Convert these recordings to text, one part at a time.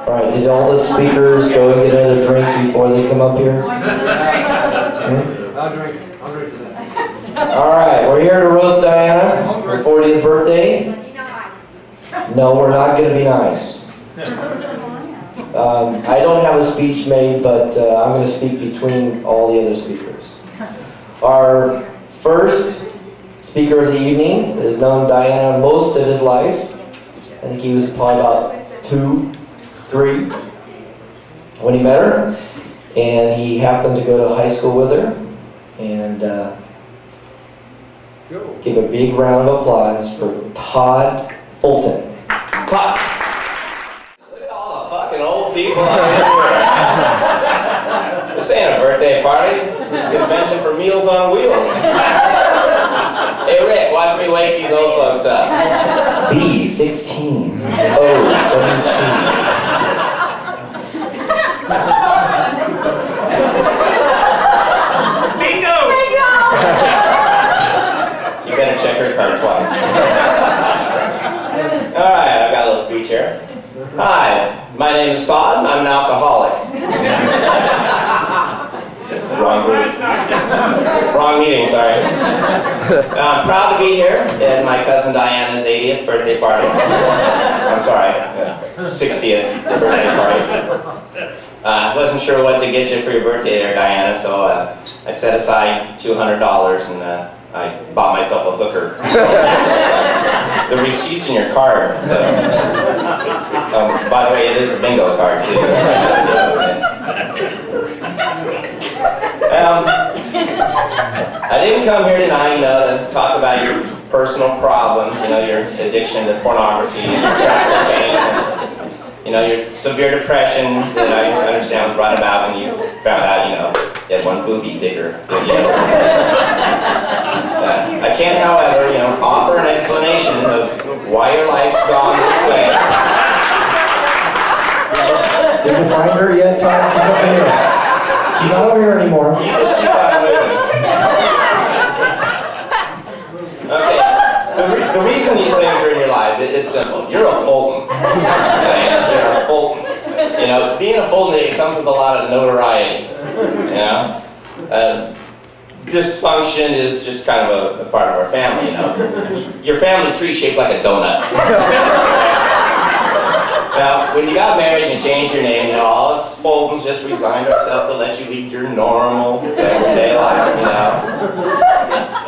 Alright, did all the speakers go and get another drink before they come up here? I'll drink to that. Alright, we're here to roast Diana, her 40th birthday. No, we're not going to be nice. I don't have a speech made, but I'm going to speak between all the other speakers. Our first speaker of the evening has known Diana most of his life. I think he was probably about 2, 3 when he met her. And he happened to go to high school with her. And give a big round of applause for Todd Fulton. Todd. Look at all the fucking old people out here. This ain't a birthday party. This is a convention for Meals on Wheels. Hey Rick, watch me wake these old folks up. B16. O17. You better check her card twice. Alright, I've got a little speech here. Hi, my name is Todd and I'm an alcoholic. Wrong group. Wrong meeting, sorry. I'm proud to be here at my cousin Diana's 80th birthday party. I'm sorry, 60th birthday party. I wasn't sure what to get you for your birthday there, Diana, so I set aside $200 and I bought myself a hooker. The receipt's in your card. By the way, it is a bingo card, too. I didn't come here tonight, to talk about your personal problems, your addiction to pornography, and crack cocaine, and, your severe depression that I understand was brought about when you found out, you had one boobie bigger than the other. I can't, however, offer an explanation of why your life's gone this way. Did you find her yet, Todd? She's over here. She's not over here anymore. You just keep on moving. Okay, the reason these things are in your life, it's simple. You're a Fulton. Okay? You're a Fulton. Being a Fulton, it comes with a lot of notoriety. Dysfunction is just kind of a part of our family, Your family tree shaped like a donut. Now, when you got married and you changed your name, all us Fultons just resigned ourselves to let you lead your normal, everyday life,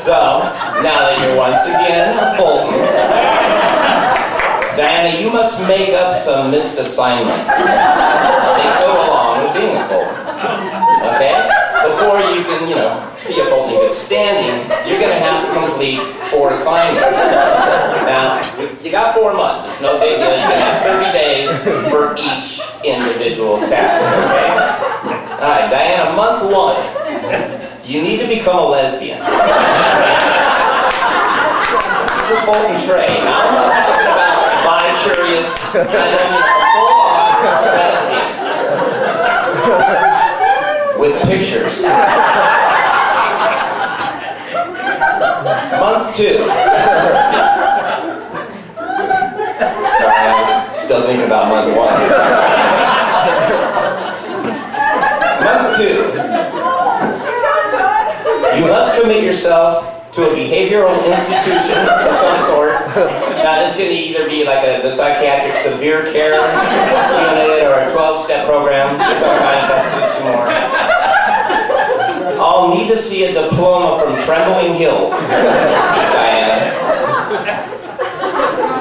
So, now that you're once again a Fulton, Diana, you must make up some missed assignments. They go along with being a Fulton. Okay? Before you can, be a Fulton in good standing, you're going to have to complete 4 assignments. Now, you got 4 months. It's no big deal. You can have 30 days for each individual task, okay? All right, Diana, month 1, you need to become a lesbian. This is a Fulton trait. Now, I'm not talking about bi-curious, full-on lesbian. With pictures. Month 2. Sorry, I was still thinking about month 1. Month 2. You must commit yourself to a behavioral institution of some sort. Now, this can either be like the psychiatric severe care unit or a 12-step program, some kind that suits you more. I'll need to see a diploma from Trembling Hills, Diana,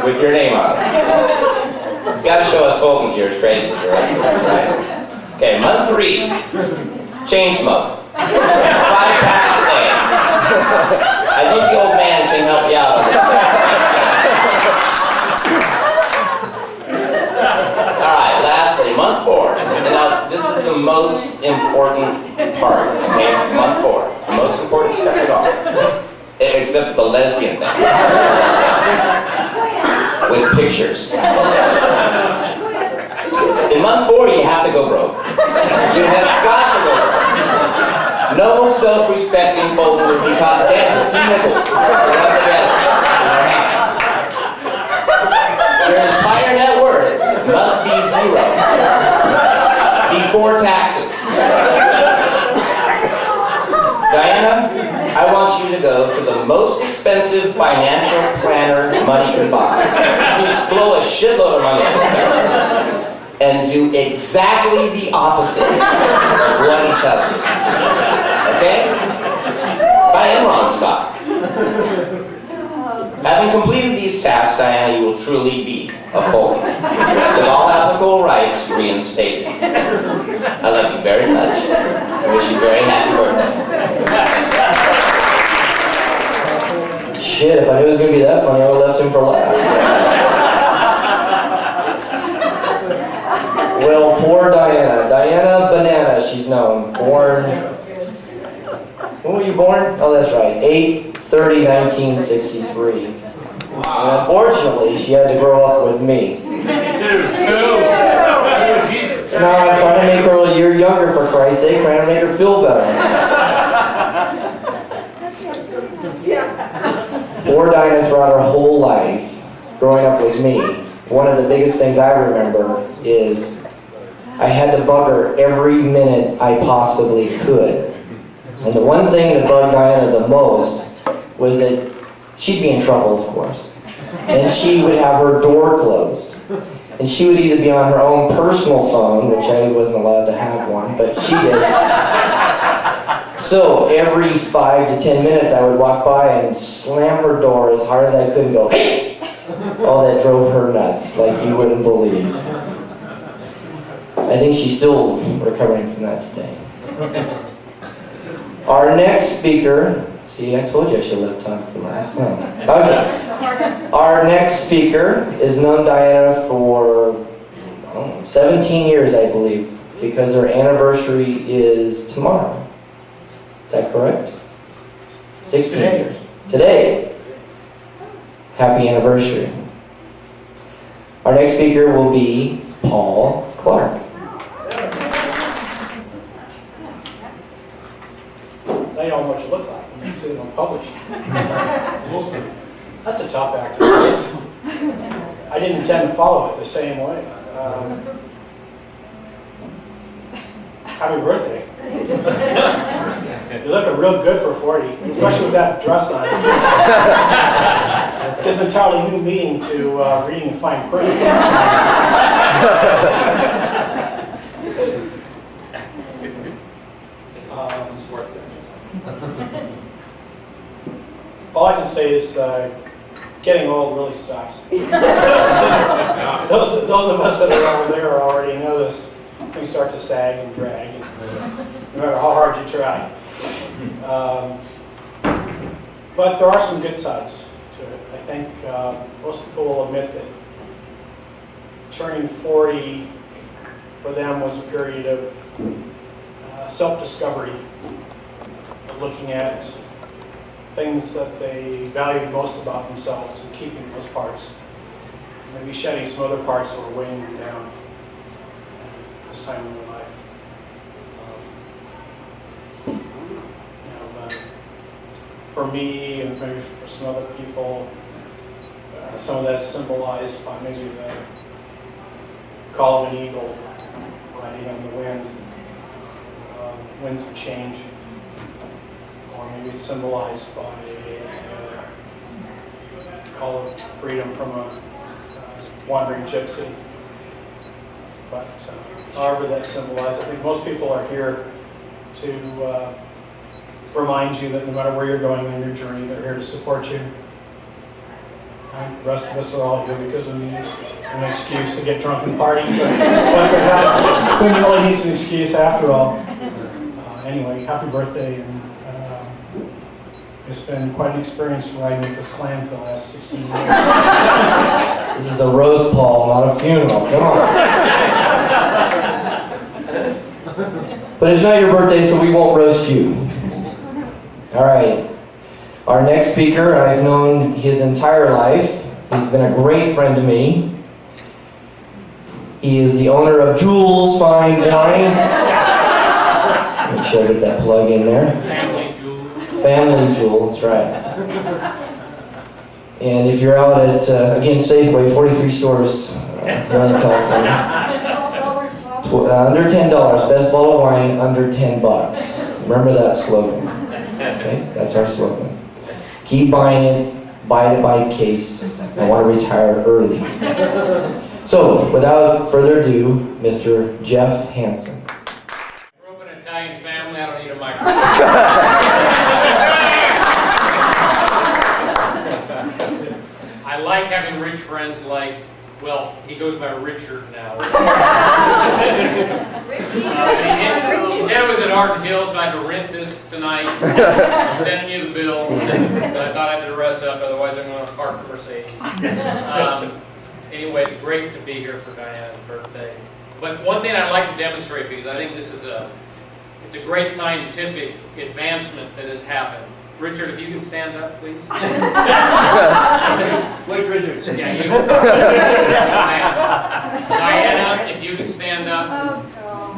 with your name on it. You gotta show us Fulton's you're as crazy as the rest of us, right? Okay, month 3, chain smoke. 5 packs a day. I think the old man can help you out on that. Alright, lastly, month 4. And now, this is the most important part, okay? Month 4. The most important step at all. Except the lesbian thing. With pictures. In month 4, you have to go broke. You have got to go broke. No self-respecting Fulton would be caught dead with 2 nickels rubbed together in their hands. Your entire net worth must be 0. before taxes. Dianna, I want you to go to the most expensive financial planner money can buy. You blow a shitload of money on this and do exactly the opposite of what he tells you. Okay? Buy Enron stock. Having completed these tasks, Dianna, you will truly be a Fulton, with all applicable rights reinstated. I love you very much. I wish you a very happy birthday. Shit, if I knew it was going to be that funny, I would have left him for last. Well, poor Dianna. Dianna Banana, she's known. Born... When were you born? Oh, that's right. 8/30/1963. And unfortunately, she had to grow up with me. No, I'm trying to make her a year younger, for Christ's sake, trying to make her feel better. Poor Dianna, throughout her whole life, growing up with me, one of the biggest things I remember is I had to bug her every minute I possibly could. And the one thing that bugged Dianna the most was that she'd be in trouble, of course. And she would have her door closed. And she would either be on her own personal phone, which I wasn't allowed to have one, but she did. So every 5 to 10 minutes I would walk by and slam her door as hard as I could and go, "Hey!" Oh, that drove her nuts, like you wouldn't believe. I think she's still recovering from that today. Our next speaker, see, I told you I should have left time for last. Okay. Our next speaker is known Dianna for 17 years, I believe, because her anniversary is tomorrow. Is that correct? 16 years. Today. Happy anniversary. Our next speaker will be Paul Clark. Now you know what you look like when you see it on published. That's a tough act. I didn't intend to follow it the same way. Happy birthday. You're looking real good for 40, especially with that dress on. It's an entirely new meaning to reading the fine print. All I can say is getting old really sucks. Those of us that are over there already know this. Things start to sag and drag, no matter how hard you try. But there are some good sides to it. I think most people will admit that turning 40 for them was a period of self-discovery, looking at things that they valued most about themselves and keeping those parts. Maybe shedding some other parts that were weighing them down this time in their life. For me, and maybe for some other people, some of that is symbolized by maybe the call of an eagle riding on the wind, winds of change. Or maybe it's symbolized by a call of freedom from a wandering gypsy. But however that's symbolized, I think most people are here to remind you that no matter where you're going in your journey, they're here to support you. And the rest of us are all here because we need an excuse to get drunk and party. But who really needs an excuse after all? Anyway, happy birthday. And it's been quite an experience riding with this clan for the last 16 years. This is a roast, Paul, not a funeral. Come on. But it's not your birthday, so we won't roast you. All right. Our next speaker, I've known his entire life. He's been a great friend to me. He is the owner of Jules Fine Wines. Make sure I get that plug in there. Family Jewel, that's right. And if you're out at, again, Safeway, 43 stores, Northern California. Under $10. Best bottle of wine under $10. Remember that slogan. Okay, that's our slogan. Keep buying it, buy it by case. I want to retire early. So, without further ado, Mr. Jeff Hansen. I grew up in an Italian family, I don't need a microphone. I like having rich friends like, well, he goes by Richard now. He said it was at Arden Hills, so I had to rent this tonight. I'm sending you the bill. So I thought I had to dress up, otherwise I'm going to park the Mercedes. Anyway, it's great to be here for Diana's birthday. But one thing I'd like to demonstrate, because I think this is it's a great scientific advancement that has happened. Richard, if you can stand up, please. Which Richard? Yeah, you. Diana, if you can stand up. Oh,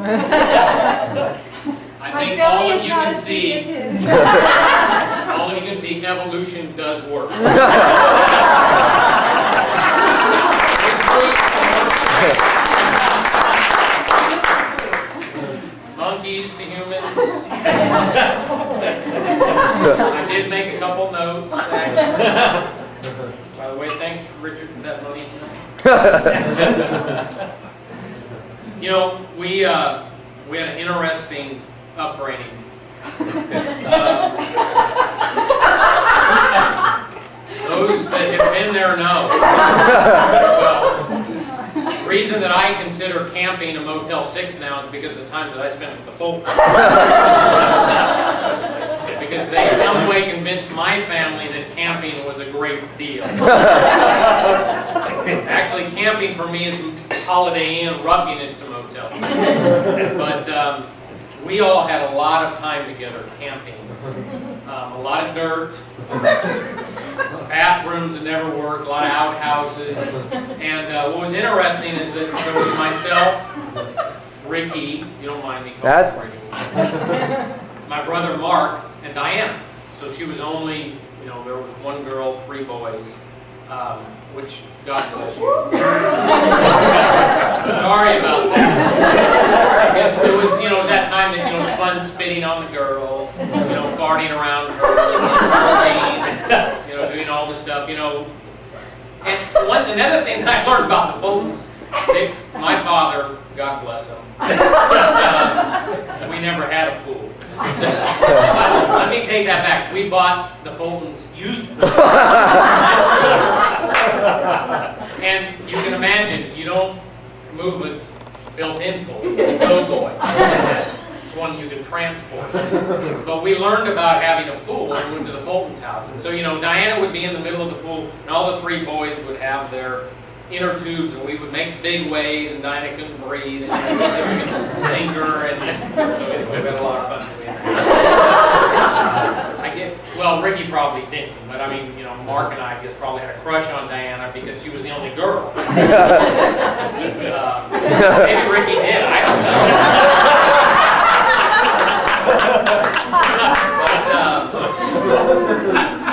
I think all of you can see. All of you can see evolution does work. Monkeys to humans. I did make a couple notes, actually. By the way, thanks, Richard, for that money tonight. You know, we had an interesting upbringing. Those that have been there know. Well, the reason that I consider camping a Motel 6 now is because of the times that I spent with the Fulton. Because they some way convinced my family that camping was a great deal. Actually, camping for me is Holiday Inn, roughing it to Motel 6. But we all had a lot of time together camping. A lot of dirt. Bathrooms that never worked, a lot of outhouses. And what was interesting is that there was myself, Ricky, you don't mind me calling him Ricky, my brother Mark, and Dianna. So she was only, you know, there was one girl, 3 boys, which, God bless you. Sorry about that. I guess it was, you know, it was that time that, you know, it was fun spitting on the girl, you know, farting around her, you know, doing all the stuff, you know. And another thing that I learned about the Fultons, my father, God bless him, we never had a pool. Let me take that back. We bought the Fultons used pool. And you can imagine, you don't move a built-in pool. It's a go-boy. It's one you can transport. But we learned about having a pool when we went to the Fulton's house. And so, you know, Dianna would be in the middle of the pool, and all the 3 boys would have their inner tubes, and we would make big waves, and Dianna couldn't breathe, and we could sink her, and so we had a lot of fun doing that. Well, Ricky probably didn't, but I mean, you know, Mark and I just probably had a crush on Dianna because she was the only girl. Maybe Ricky did, I don't know.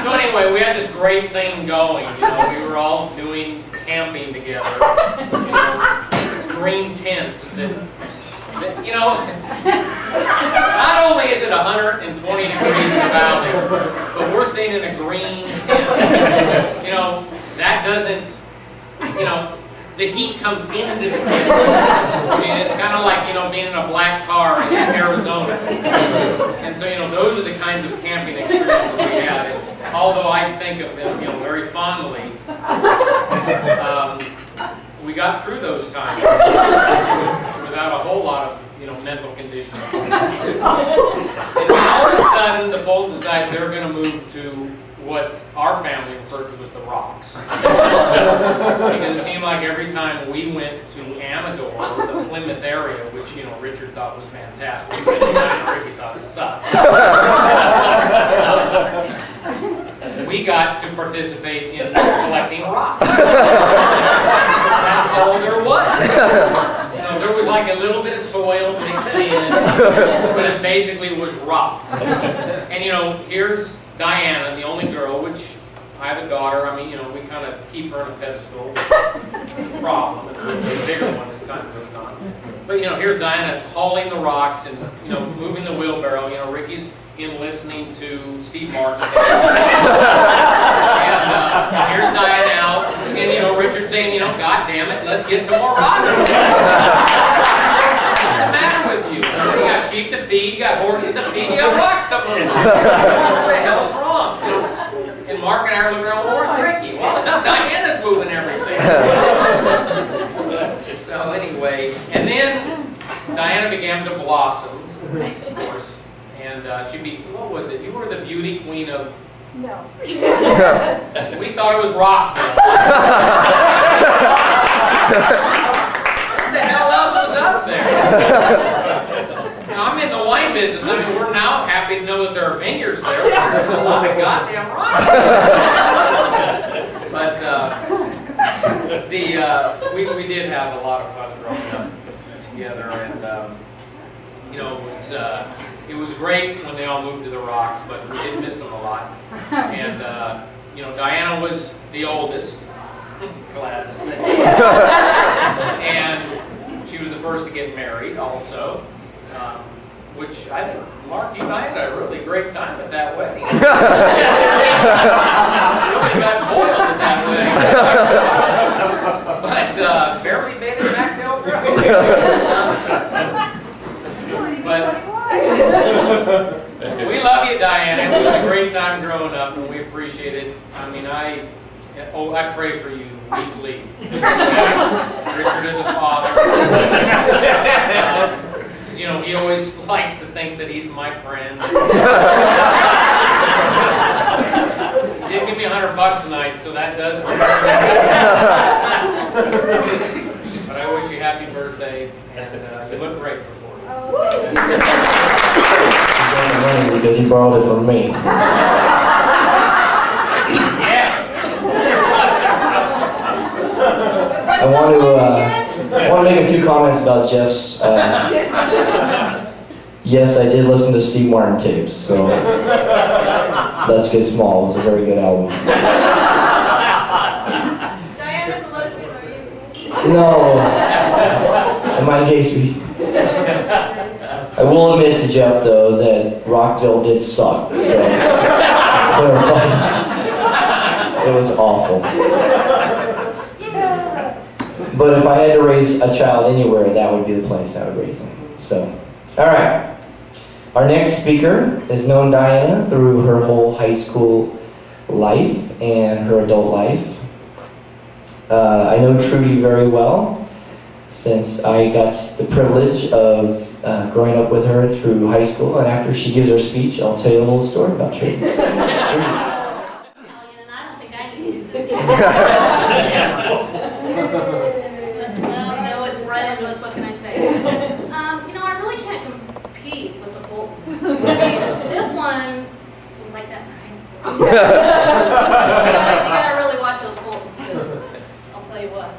So anyway, we had this great thing going. You know, we were all doing camping together. You know, these green tents that, you know, not only is it 120 degrees in the valley, but we're staying in a green tent. You know, that doesn't, you know, the heat comes into the tent. I mean, it's kind of like, you know, being in a black car in Arizona. And so, you know, those are the kinds of camping experiences we had. And although I think of them, you know, very fondly, we got through those times without a whole lot of, you know, mental conditioning. And all of a sudden, the Fulton decided they were going to move to what our family referred to as the rocks. Because it seemed like every time we went to Amador, or the Plymouth area, which, you know, Richard thought was fantastic, but Ricky thought it sucked. We got to participate in collecting rocks. That's all there was. So there was like a little bit of soil mixed in, but it basically was rock. And you know, here's Dianna, the only girl, which I have a daughter. I mean, you know, we kind of keep her on a pedestal. It's a problem. It's a bigger one. It's time goes on. But, here's Dianna hauling the rocks and, moving the wheelbarrow. Ricky's in listening to Steve Martin. And here's Dianna out. And, Richard saying, God damn it, let's get some more rocks. What's the matter with you? You got sheep to feed, you got horses to feed, you got rocks to move. What the hell's wrong? And Mark and I are looking around, well, where's Ricky? Well, Diana's moving everything. So anyway, and then Dianna began to blossom, of course. And what was it? You were the beauty queen of... No. We thought it was rock. What the hell else was up there? I'm in the wine business. We're now happy to know that there are vineyards there. There's a lot of goddamn rock. But we did have a lot of fun growing up together, and it was great when they all moved to the rocks, but we did miss them a lot. And Dianna was the oldest. Glad to say. And she was the first to get married, also. Which I think, Mark, you and I had a really great time at that wedding. Really got boiled at that wedding. But barely made it back to Elk Grove. But we love you, Dianna. It was a great time growing up, and we appreciate it. I pray for you weekly. Richard is a father. He always likes to think that he's my friend. He did give me $100 tonight, so that does. But I wish you happy birthday, and you look great for 40. Because he borrowed it from me. Yes. I want to make a few comments about Jeff's. Yes, I did listen to Steve Martin tapes, so Let's Get Small was a very good album. Diana's a lesbian, are you? No, am I gay, sweet? I will admit to Jeff, though, that Rockville did suck, so clarify. It was awful. But if I had to raise a child anywhere, that would be the place I would raise him. So, all right. Our next speaker is known Dianna through her whole high school life and her adult life. I know Trudy very well since I got the privilege of growing up with her through high school. And after she gives her speech, I'll tell you a little story about Trudy. And I don't think I need to use this. What can I say? I really can't compete with the Fultons. This one was like that in high school. You gotta really watch those Fultons, because I'll tell you what.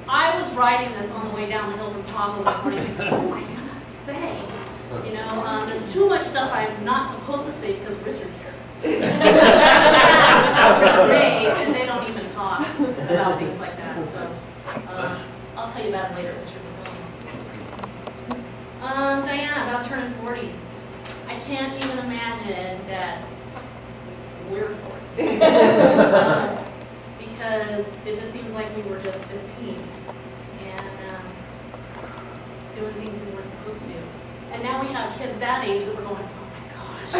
I was riding this on the way down the hill from Tahoe this morning thinking, what am I gonna say? There's too much stuff I'm not supposed to say because Richard's here. And they don't even talk about things like that. So. I'll tell you about it later. Dianna, about turning 40. I can't even imagine that we're 40. Because it just seems like we were just 15 and doing things we weren't supposed to do. And now we have kids that age that we're going, oh my gosh,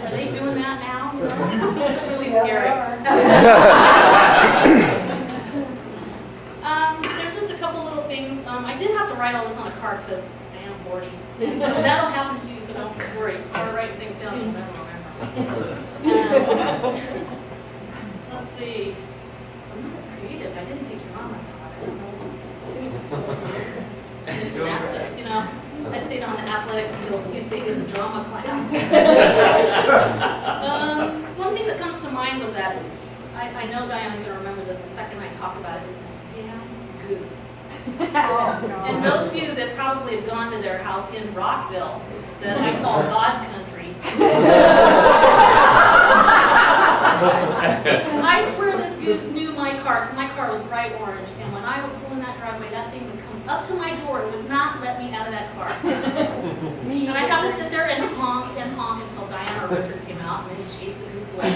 are they doing that now? It's really scary. There's just a couple little things. I did have to write all this on a card because I am 40. So that'll happen to you, so don't worry. Start writing things down you'll never remember. Let's see. I'm not as creative. I didn't take drama taught. I don't know. Just that's it, I stayed on the athletic field. You stayed in the drama class. One thing that comes to mind was that I know Diana's going to remember this the second I talk about it. Is damn goose. And those of you that probably have gone to their house in Rockville, that I call God's country. I swear this goose knew my car, because my car was bright orange, and when I would pull in that driveway, Richard came out and then chased the goose away.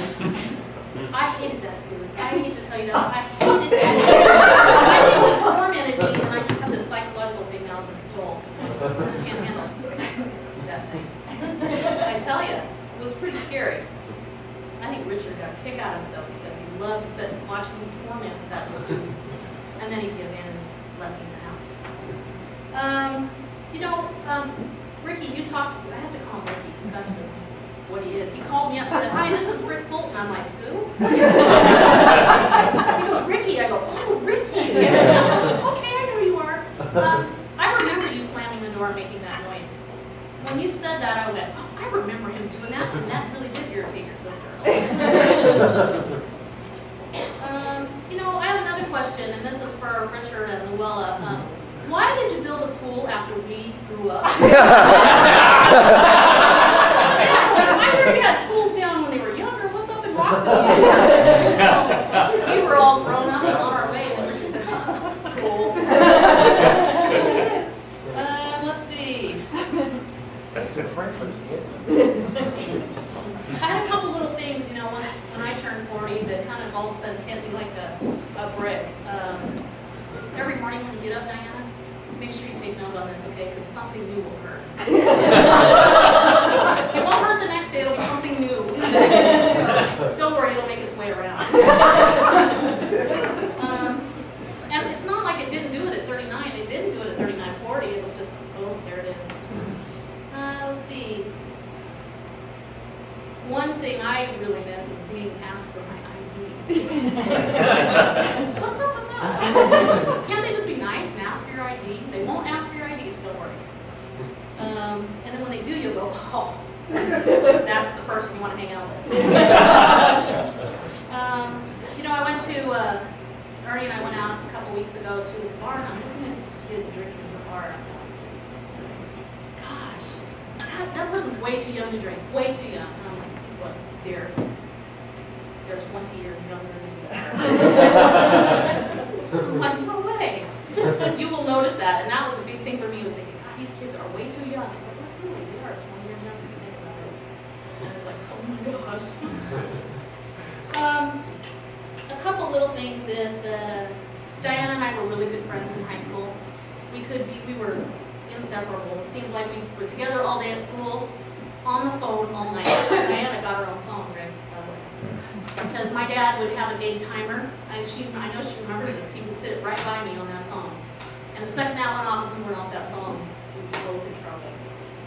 I hated that goose. I hate to tell you that. I hated that goose. I think he tormented me, and I just have this psychological thing now as a control. I can't handle that thing. I tell you, it was pretty scary. I think Richard got a kick out of it though, because he loved watching me torment that little goose. And then he'd give in and let me in the house. Ricky, you talked, I have to call him Ricky, because that's just what he is. He called me up and said, "Hi, this is Rick Fulton." I'm like, "Who?" He goes, "Ricky." I go, "Oh, Ricky." Okay, I know who you are. I remember you slamming the door and making that noise. When you said that, I went, "Oh, I remember him doing that," and that really did irritate your sister. I have another question, and this is for Richard and Luella. Why did you build a pool after we grew up? I heard you had pools down when they were younger. What's up in Rockville? We were all grown up and on our way, and Richard said, "Cool." Let's see. I had a couple little things, once when I turned 40 that kind of all of a sudden hit me like a brick. Every morning when you get up, Diana, make sure you take note on this, okay? Because something new will hurt. It won't hurt the next day, it'll be something new. Don't worry, it'll make its way around. And it's not like it didn't do it at 39. It didn't do it at 39, 40. It was just, oh, there it is. Let's see. One thing I really miss is being asked for my ID. What's up with that? Can't they just be nice and ask for your ID? They won't ask for your ID, so don't worry. And then when they do, you'll go, "Oh, that's the person you want to hang out with." I went to, Ernie and I went out a couple weeks ago to this bar, and I'm looking at these kids drinking in the bar. And I'm going, gosh, that person's way too young to drink, way too young. And I'm like, "What, dear? They're 20 years younger than you are." I'm like, "No way." You will notice that, and that was a big thing for me, was thinking, God, these kids are way too young. I'm like, "What, really? They are 20 years younger if you think about it." And I was like, "Oh my gosh." A couple little things is that Diana and I were really good friends in high school. We were inseparable. It seems like we were together all day at school, on the phone all night. Diana got her own phone, Rick, because my dad would have an 8 timer. I know she remembers this. He would sit right by me on that phone. And the second that went off, if we weren't off that phone, we'd be both in trouble.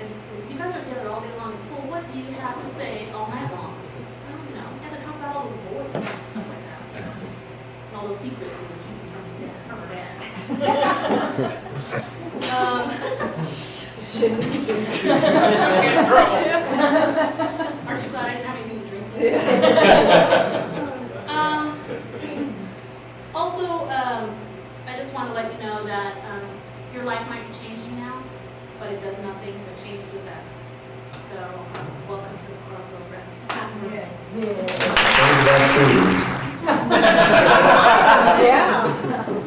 And you guys are together all day long in school. What do you have to say all night long? Well, you have to talk about all those boys and stuff like that. And all those secrets we were keeping from her dad. Aren't you glad I didn't have anything to drink? Also, I just want to let you know that your life might be changing now, but it does nothing but change for the best. So, welcome to the club, girlfriend. Happy birthday.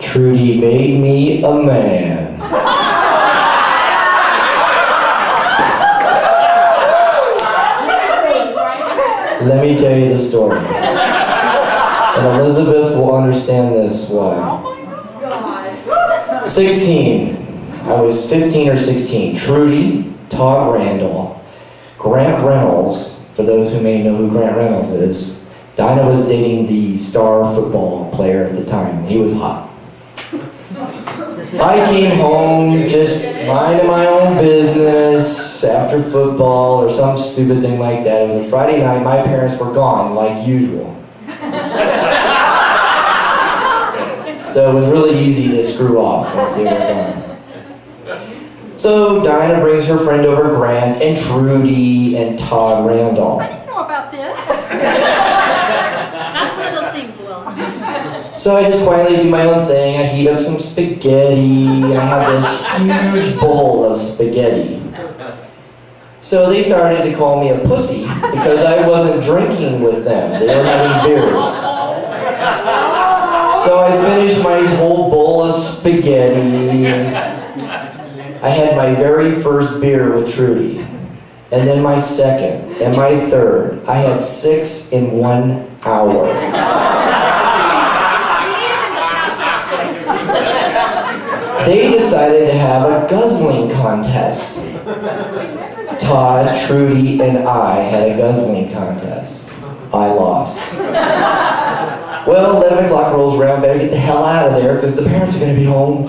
Trudy made me a man. Let me tell you the story. And Elizabeth will understand this well. 16. I was 15 or 16. Trudy, Todd Randall, Grant Reynolds, for those who may know who Grant Reynolds is. Dinah was dating the star football player at the time. He was hot. I came home just minding my own business after football or some stupid thing like that. It was a Friday night. My parents were gone, like usual. So it was really easy to screw off once they were gone. So Dinah brings her friend over, Grant, and Trudy, and Todd Randall. I didn't know about this. That's one of those things, Will. So I just quietly do my own thing. I heat up some spaghetti, and I have this huge bowl of spaghetti. So they started to call me a pussy because I wasn't drinking with them. They were having beers. So I finished my whole bowl of spaghetti. I had my very first beer with Trudy. and then my second, and my third. I had 6 in 1 hour. They decided to have a guzzling contest. Todd, Trudy, and I had a guzzling contest. I lost. Well, 11 o'clock rolls around, better get the hell out of there because the parents are going to be home.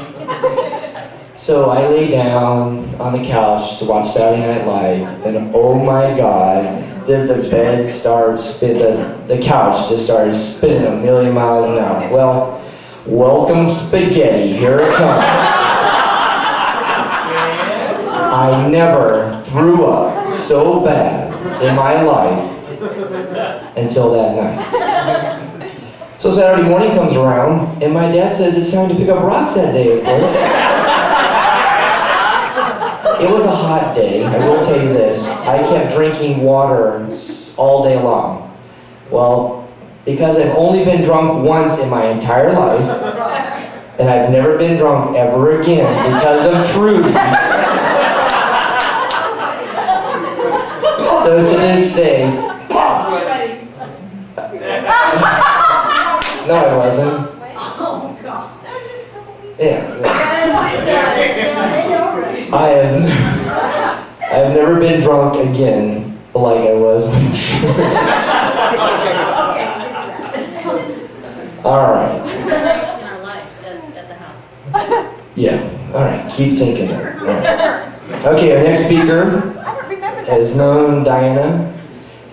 So I lay down on the couch to watch Saturday Night Live, and oh my God, did the bed start the couch just started spinning a million miles an hour. Well, welcome spaghetti, here it comes. I never threw up so bad in my life until that night. So Saturday morning comes around, and my dad says it's time to pick up rocks that day, of course. It was a hot day, I will tell you this. I kept drinking water all day long. Well, because I've only been drunk once in my entire life, and I've never been drunk ever again because of Trudy. So to this day, no, I wasn't. Oh, God. Yeah. I have never been drunk again like I was when Trudy. All right. In our life, at the house. Yeah. All right. Keep thinking there. All right. Okay. Our next speaker is known Dianna.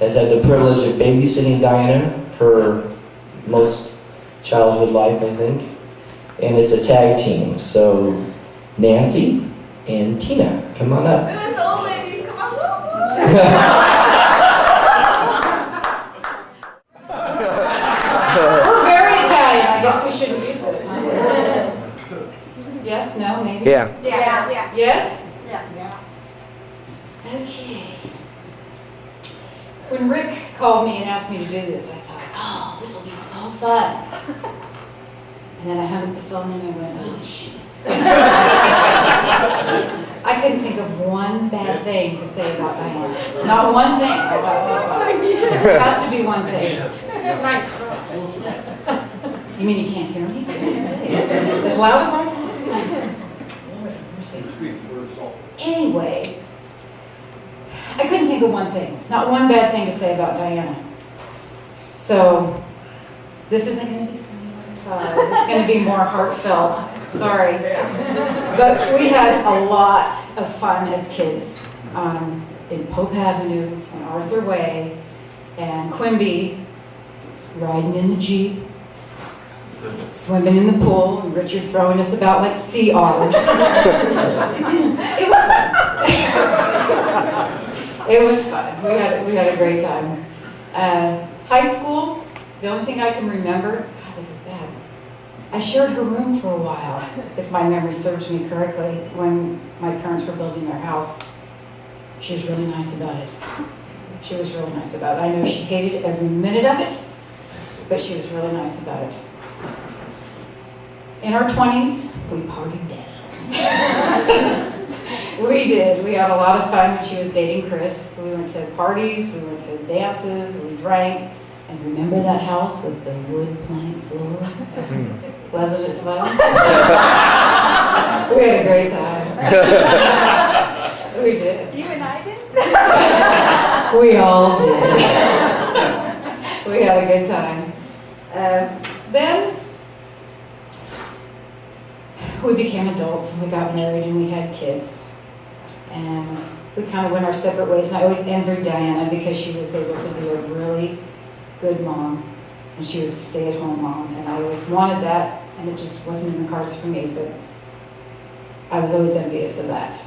Has had the privilege of babysitting Dianna her most childhood life, I think. And it's a tag team. So Nancy and Tina, come on up. Ooh, it's old ladies, come on. We're very Italian. I guess we shouldn't use this, huh? Yes, no, maybe? Yeah. Yeah. Yes? Yeah. Okay. When Rick called me and asked me to do this, I thought, oh, this will be so fun. And then I hung up the phone and I went, oh, shit. I couldn't think of one bad thing to say about Dianna. Not one thing. There has to be one thing. Nice. You mean you can't hear me? As loud as I can. Anyway, I couldn't think of one thing. Not one bad thing to say about Dianna. So, this isn't going to be funny. It's going to be more heartfelt. Sorry. But we had a lot of fun as kids in Pope Avenue and Arthur Way and Quimby, riding in the Jeep, swimming in the pool, and Richard throwing us about like sea otters. It was fun. It was fun. We had a great time. High school, the only thing I can remember, God, this is bad. I shared her room for a while, if my memory serves me correctly, when my parents were building their house. She was really nice about it. She was really nice about it. I know she hated every minute of it, but she was really nice about it. In our 20s, we partied down. We did. We had a lot of fun when she was dating Chris. We went to parties, we went to dances, we drank. And remember that house with the wood plank floor? Wasn't it fun? We had a great time. We did. You and I did? We all did. We had a good time. Then we became adults and we got married and we had kids. And we kind of went our separate ways. And I always envied Dianna because she was able to be a really good mom. And she was a stay-at-home mom. And I always wanted that. And it just wasn't in the cards for me. But I was always envious of that.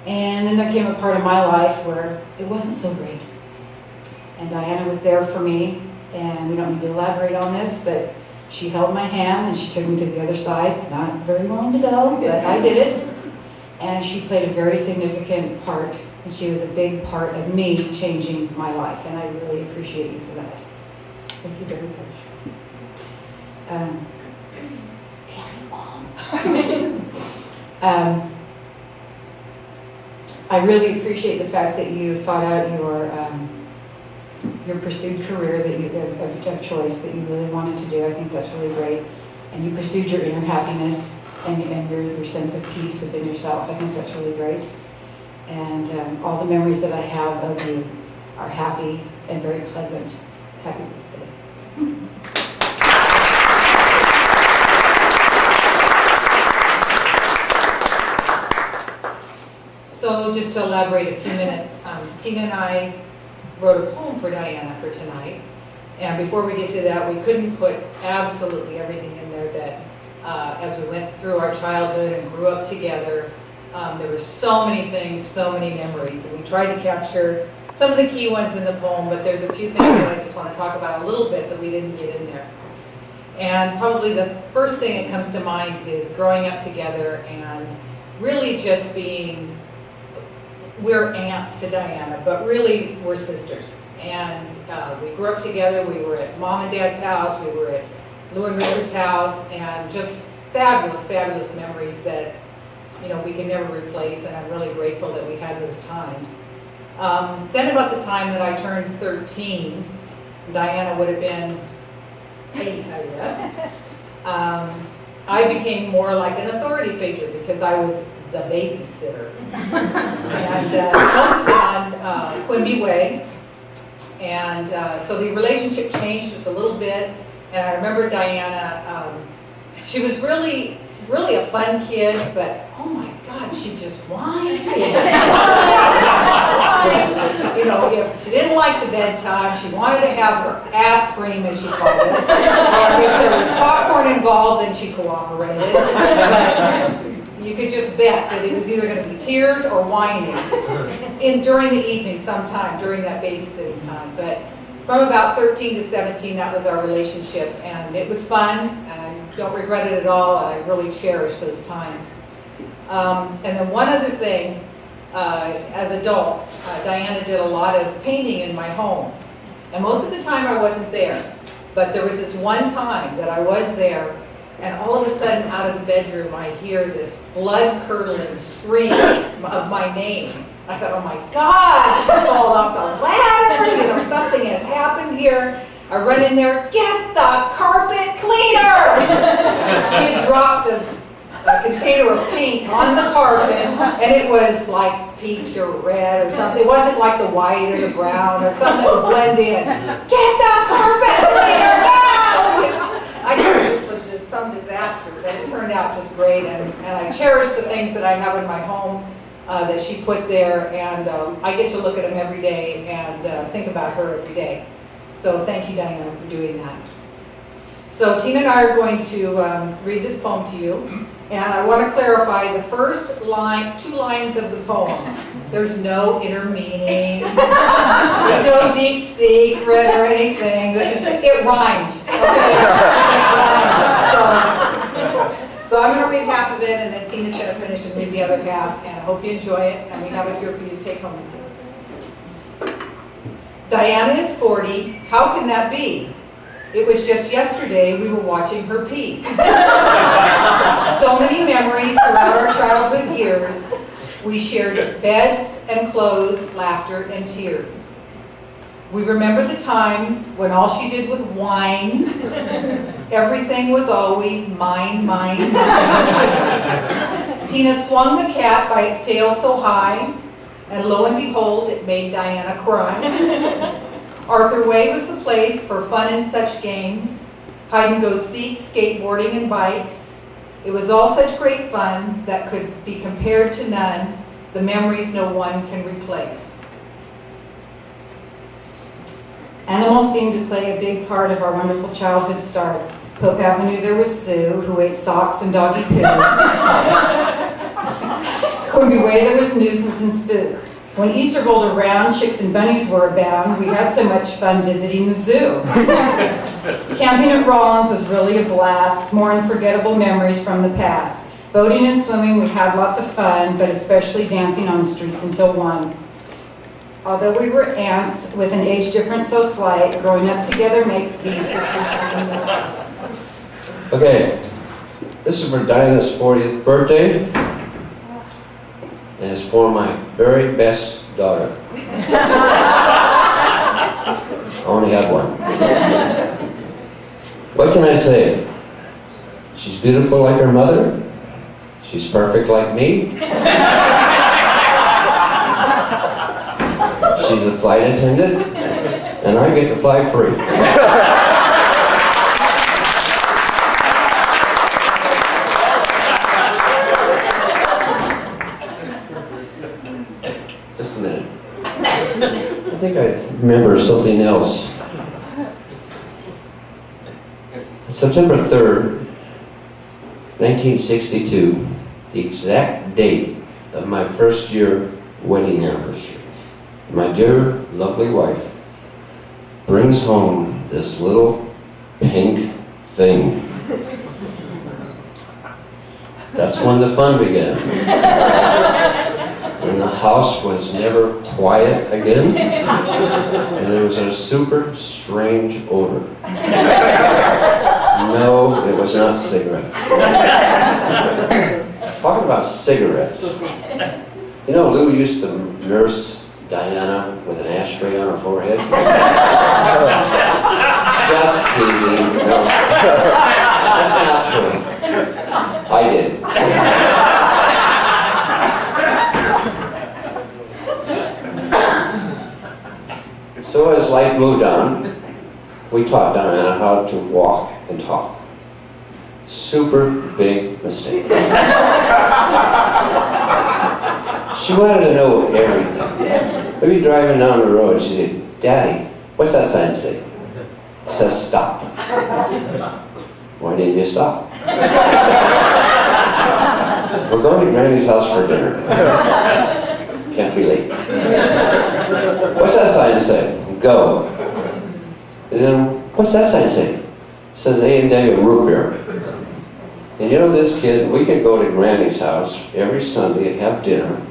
And then there came a part of my life where it wasn't so great. And Dianna was there for me. And we don't need to elaborate on this, but she held my hand and she took me to the other side. Not very willing to go, but I did it. And she played a very significant part. And she was a big part of me changing my life. And I really appreciate you for that. Thank you very much. Damn, Mom. I really appreciate the fact that you sought out your pursued career that you of choice that you really wanted to do. I think that's really great. And you pursued your inner happiness and your sense of peace within yourself. I think that's really great. And all the memories that I have of you are happy and very pleasant. Happy birthday. So just to elaborate a few minutes, Tina and I wrote a poem for Dianna for tonight. And before we get to that, we couldn't put absolutely everything in there that as we went through our childhood and grew up together, there were so many things, so many memories. And we tried to capture some of the key ones in the poem, but there's a few things that I just want to talk about a little bit that we didn't get in there. And probably the first thing that comes to mind is growing up together and really just being, we're aunts to Dianna, but really we're sisters. And we grew up together. We were at Mom and Dad's house. We were at Lou and Richard's house, and just fabulous, fabulous memories that, you know, we can never replace, and I'm really grateful that we had those times. Then about the time that I turned 13, Dianna would have been 8, I guess. I became more like an authority figure because I was the babysitter. And most of it on Quimby Way. And so the relationship changed just a little bit. And I remember Dianna, she was really, really a fun kid, but oh my God, she just whined. You know, if she didn't like the bedtime, she wanted to have her ass cream, as she called it. Or if there was popcorn involved, then she cooperated. But you could just bet that it was either going to be tears or whining during the evening sometime, during that babysitting time. But from about 13 to 17, that was our relationship, and it was fun, and I don't regret it at all, and I really cherish those times. And then one other thing, as adults, Dianna did a lot of painting in my home. And most of the time I wasn't there, but there was this one time that I was there, and all of a sudden out of the bedroom I hear this blood-curdling scream of my name. I thought, oh my God, she fallen off the ladder, you know, something has happened here. I run in there, get the carpet cleaner! She had dropped a container of paint on the carpet, and it was like peach or red or something. It wasn't like the white or the brown or something that would blend in. Get the carpet cleaner now! I thought this was just some disaster, but it turned out just great, and I cherish the things that I have in my home that she put there, and I get to look at them every day and think about her every day. So thank you, Dianna, for doing that. So Tina and I are going to read this poem to you, and I want to clarify the first line, 2 lines of the poem. There's no inner meaning. There's no deep secret or anything. It rhymed. Okay? It rhymed. So I'm going to read half of it, and then Tina's going to finish and read the other half, and I hope you enjoy it, and we have it here for you to take home with you. Dianna is 40. How can that be? It was just yesterday we were watching her pee. So many memories throughout our childhood years. We shared beds and clothes, laughter and tears. We remember the times when all she did was whine. Everything was always mine, mine, mine. Tina swung the cat by its tail so high, and lo and behold, it made Dianna cry. Arthur Way was the place for fun and such games, hide and go seek, skateboarding and bikes. It was all such great fun that could be compared to none, the memories no one can replace. Animals seemed to play a big part of our wonderful childhood start. Pope Avenue there was Sue, who ate socks and doggy poo. Quimby Way there was Nuisance and Spook. When Easter rolled around, chicks and bunnies were abound. We had so much fun visiting the zoo. Camping at Rollins was really a blast, more unforgettable memories from the past. Boating and swimming, we had lots of fun, but especially dancing on the streets until 1. Although we were aunts with an age difference so slight, growing up together makes being sisters seem more. Okay, this is for Dianna's 40th birthday. and it's for my very best daughter. I only have one. What can I say? She's beautiful like her mother. She's perfect like me. She's a flight attendant, and I get to fly free. Just a minute. I think I remember something else. September 3rd, 1962, the exact date of my first year wedding anniversary, my dear, lovely wife brings home this little pink thing. That's when the fun began. And the house was never quiet again, and there was a super strange odor. No, it was not cigarettes. Talking about cigarettes. You know, Lou used to nurse Dianna with an ashtray on her forehead. Just teasing. No, that's not true. I did. So as life moved on, we taught Dianna how to walk and talk. Super big mistake. She wanted to know everything. We'd be driving down the road, she'd say, "Daddy, what's that sign say?" It says stop. Why didn't you stop? We're going to Granny's house for dinner. Can't be late. What's that sign say? Go. And then, what's that sign say? It says A&W root beer. And you know this kid, we could go to Granny's house every Sunday and have dinner.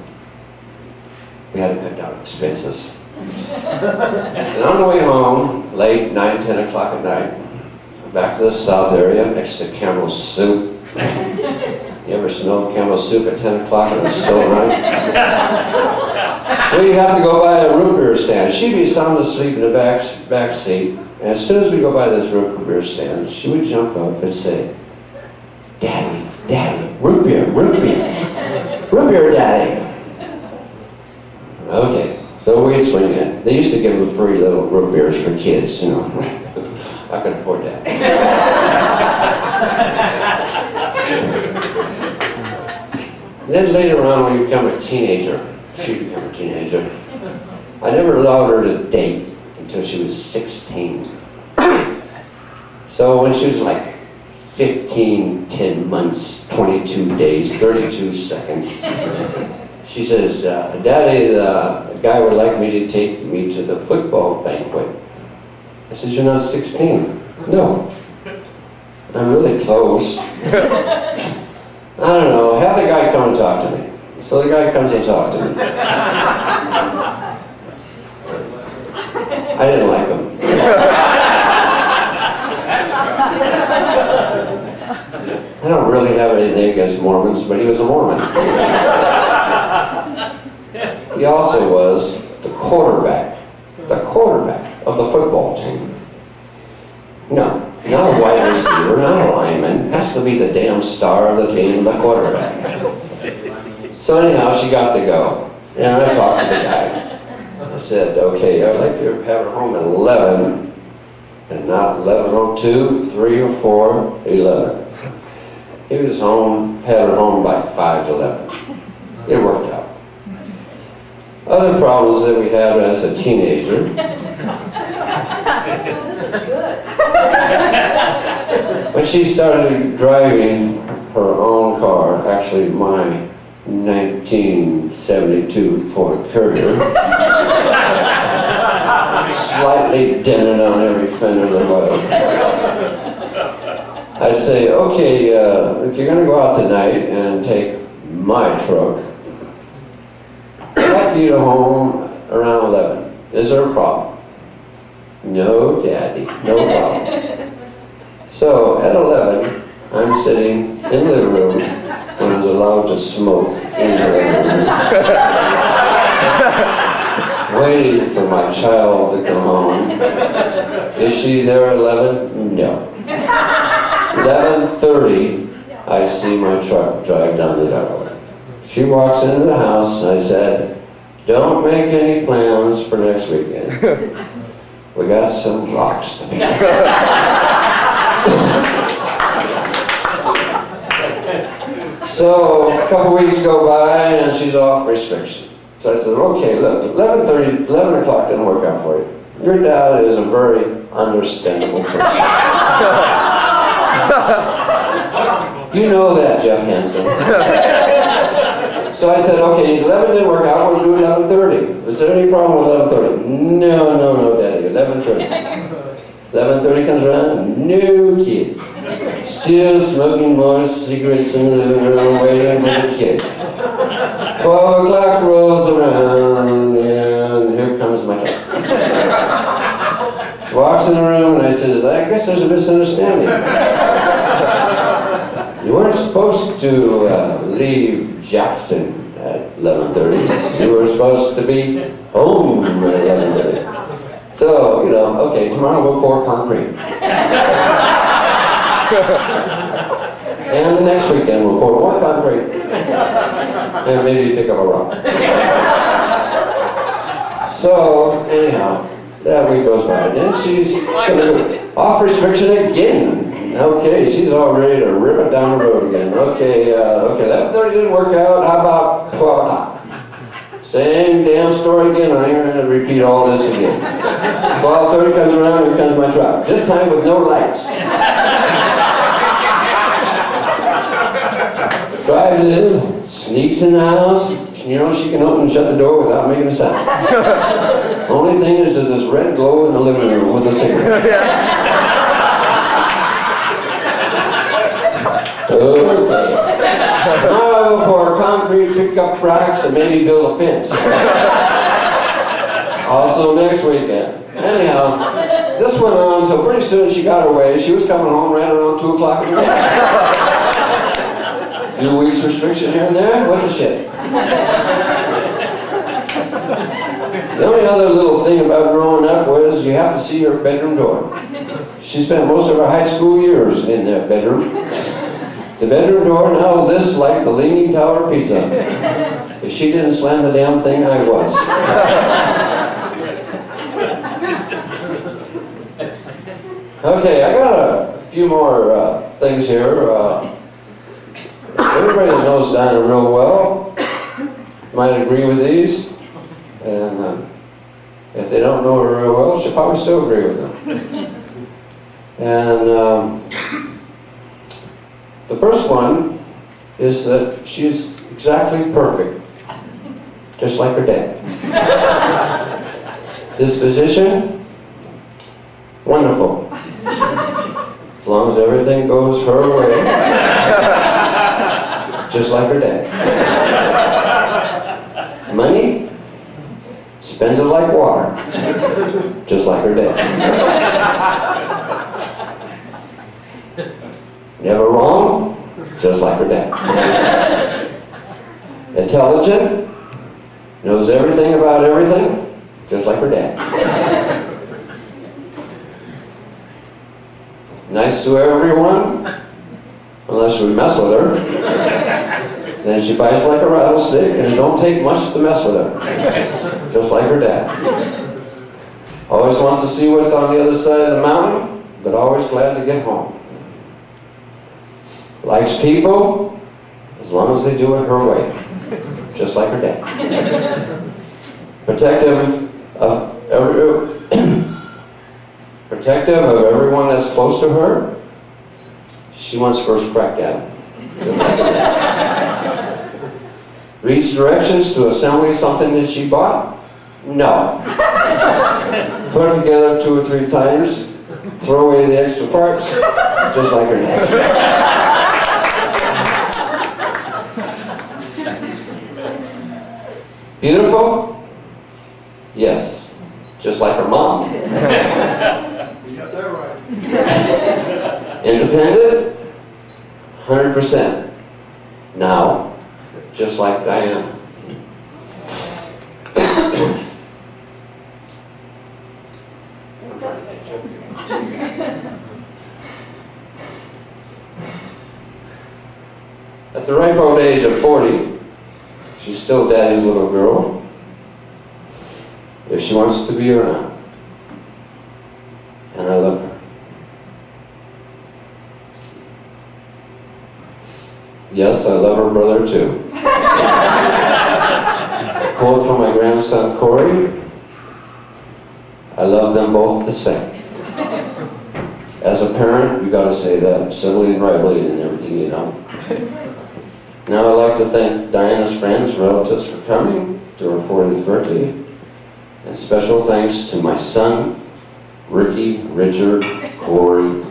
We had to cut down expenses. And on the way home, late, 9, 10 o'clock at night, back to the south area, next to Campbell's Soup. You ever smell Campbell's Soup at 10 o'clock on a still night? We have to go by a root beer stand. She'd be sound asleep in the back seat. And as soon as we go by this root beer stand, she would jump up and say, "Daddy, Daddy, root beer, root beer. Root beer, Daddy." Okay, so we'd swing in. They used to give them free little root beers for kids, you know. I could afford that. Then later on, when we become a teenager, she became a teenager, I never allowed her to date until she was 16. So when she was like 15, 10 months, 22 days, 32 seconds, she says, "Daddy, the guy would like me to take me to the football banquet." I said, "You're not 16. No. I'm really close." I don't know, have the guy come and talk to me. So the guy comes and talks to me. I didn't like him. I don't really have anything against Mormons, but he was a Mormon. He also was the quarterback of the football team. No, not a wide receiver, not a lineman. Has to be the damn star of the team, the quarterback. So anyhow, she got to go. And I talked to the guy. I said, "Okay, I'd like you to have her home at 11, and not 11:02, 3 or 4, 11. He was home, had her home by 5 to 11. It worked out. Other problems that we had as a teenager. This is good. When she started driving her own car, actually my 1972 Ford Courier, slightly dented on every fender there was. I'd say, "Okay, if you're gonna go out tonight and take my truck, I'd like you to home around 11. Is there a problem?" "No, Daddy, no problem." So at 11, I'm sitting in the living room when I was allowed to smoke in her living room, waiting for my child to come home. Is she there at 11? No. 11:30, I see my truck drive down the driveway. She walks into the house, and I said, don't make any plans for next weekend. We got some rocks to pick. So a couple weeks go by and she's off restriction. So I said, okay, look, 11 o'clock didn't work out for you. Your dad is a very understandable person. You know that, Jeff Hansen. So I said, okay, 11 didn't work out, we'll do 11:30. Is there any problem with 11:30? No, Daddy, 11:30. 11:30 comes around, no kid. Still smoking more cigarettes in the living room, waiting for the kid. 12 o'clock rolls around, and here comes my truck. She walks in the room, and I says, I guess there's a misunderstanding. You weren't supposed to leave Jackson at 11:30. You were supposed to be home at 11:30. So, okay, tomorrow we'll pour concrete. And the next weekend we'll pour more concrete. And maybe pick up a rock. So, anyhow, that week goes by. Then she's off restriction again. Okay, she's all ready to rip it down the road again. Okay, 11:30 didn't work out. How about 12 o'clock? Same damn story again. I ain't going to repeat all this again. 12:30 comes around, here comes my truck. This time with no lights. Drives in, sneaks in the house. She can open and shut the door without making a sound. Only thing is there's this red glow in the living room with a cigarette. Okay. Now we'll pour concrete, pick up rocks, and maybe build a fence. Also next weekend. Anyhow, this went on until pretty soon she got away. She was coming home right around 2 o'clock in the morning. A few weeks restriction here and there, what the shit. The only other little thing about growing up was you have to see your bedroom door. She spent most of her high school years in that bedroom. The bedroom door now lifts like the Leaning Tower Pizza. If she didn't slam the damn thing, I was. Okay, I got a few more things here. Everybody that knows Dianna real well might agree with these. And if they don't know her real well, she'll probably still agree with them. And the first one is that she's exactly perfect, just like her dad. Disposition, wonderful. As long as everything goes her way, just like her dad. Money, spends it like water, just like her dad. Never wrong, just like her dad. Intelligent, knows everything about everything, just like her dad. Nice to everyone, unless we mess with her. Then she bites like a rattlesnake, and it don't take much to mess with her. Just like her dad. Always wants to see what's on the other side of the mountain, but always glad to get home. Likes people, as long as they do it her way. Just like her dad. Protective of everyone that's close to her. She wants first crack at it. Just like her dad. Reads directions to assembly something that she bought? No. Put it together 2 or 3 times, throw away the extra parts, just like her dad. Beautiful? Yes. Just like her mom. You got that right. Independent? 100%. Now, just just like Dianna. At the ripe old age of 40, she's still Daddy's little girl, if she wants to be or not. And I love her. Yes, I love her brother too. A quote from my grandson Corey, I love them both the same. As a parent, you gotta say that civilly and rightly and everything you know. Now I'd like to thank Dianna's friends, relatives for coming to her 40th birthday. And special thanks to my son, Ricky, Richard, Corey,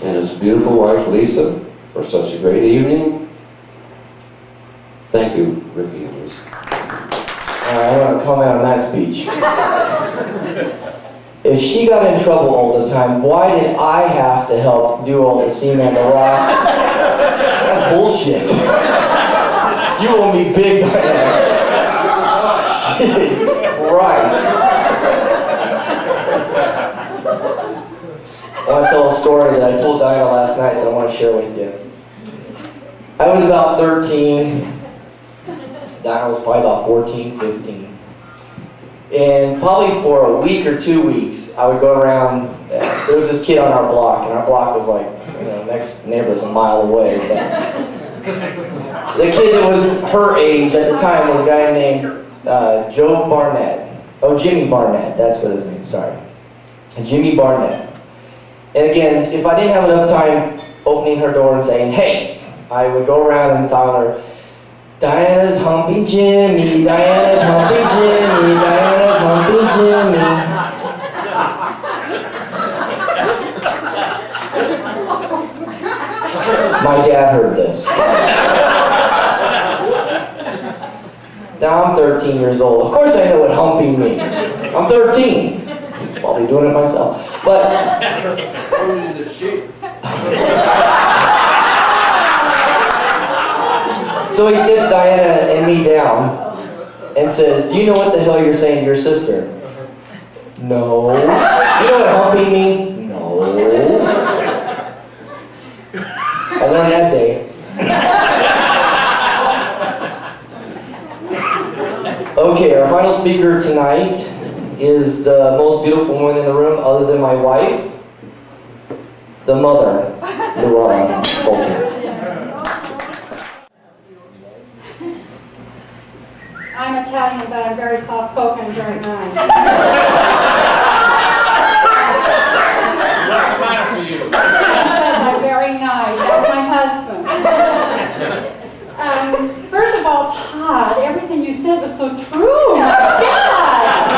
and his beautiful wife, Lisa, for such a great evening. Thank you, Ricky and Lisa. I want to comment on that speech. If she got in trouble all the time, why did I have to help do all the semen and the rocks? That's bullshit. You owe me big time. Christ. I want to tell a story that I told Dianna last night that I want to share with you. I was about 13. Dianna was probably about 14, 15. And probably for a week or 2 weeks, I would go around. There was this kid on our block, and our block was like, next neighbor's a mile away. But the kid that was her age at the time was a guy named Joe Barnett. Oh, Jimmy Barnett, that's what his name is, sorry. Jimmy Barnett. And again, if I didn't have enough time opening her door and saying, hey, I would go around and tell her, Dianna's humping Jimmy, Dianna's humping Jimmy, Dianna's humping Jimmy. My dad heard this. Now I'm 13 years old. Of course I know what humping means. I'm 13. I'll be doing it myself. But so he sits Dianna and me down and says, do you know what the hell you're saying to your sister? No. You know what humping means? No. I learned that day. Okay, our final speaker tonight is the most beautiful woman in the room other than my wife, the mother, Dianna Fulton. I'm Italian, but I'm very soft-spoken and very nice. What's the matter for you? He says I'm very nice. That's my husband. First of all, Todd, everything you said was so true. My God!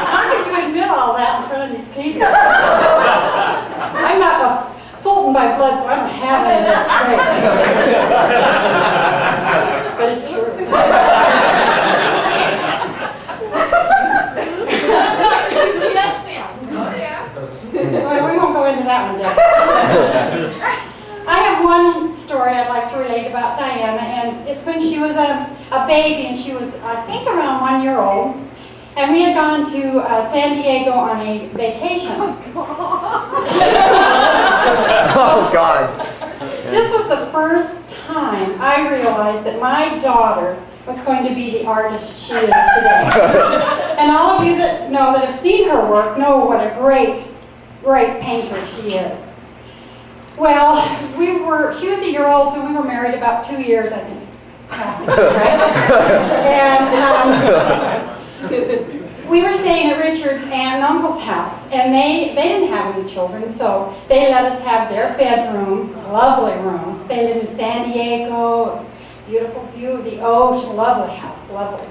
How could you admit all that in front of these people? I'm not a Fulton by blood, so I don't have any of that straight. But it's true. Yes, ma'am. Oh, yeah. Well, we won't go into that one yet. I have one story I'd like to relate about Dianna, and it's when she was a baby, and she was, I think, around 1 year old, and we had gone to San Diego on a vacation. Oh, God. This was the first time I realized that my daughter was going to be the artist she is today. And all of you that have seen her work know what a great, great painter she is. Well, she was 1 year old, so we were married about 2 years, I think. Right? And we were staying at Richard's aunt and uncle's house, and they didn't have any children, so they let us have their bedroom, a lovely room. They lived in San Diego. It was a beautiful view of the ocean, lovely house, lovely.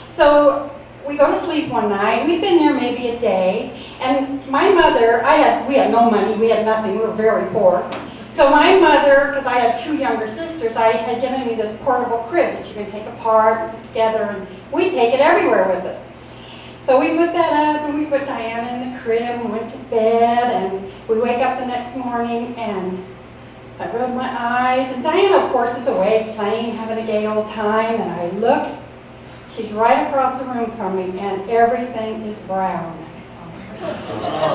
So we go to sleep one night. We'd been there maybe a day, and my mother, we had no money, we had nothing, we were very poor. So my mother, because I had 2 younger sisters, I had given me this portable crib that you can take apart and put together, and we'd take it everywhere with us. So we put that up, and we put Dianna in the crib, and went to bed, and we wake up the next morning, and I rub my eyes, and Diana, of course, is away playing, having a gay old time, and I look. She's right across the room from me, and everything is brown.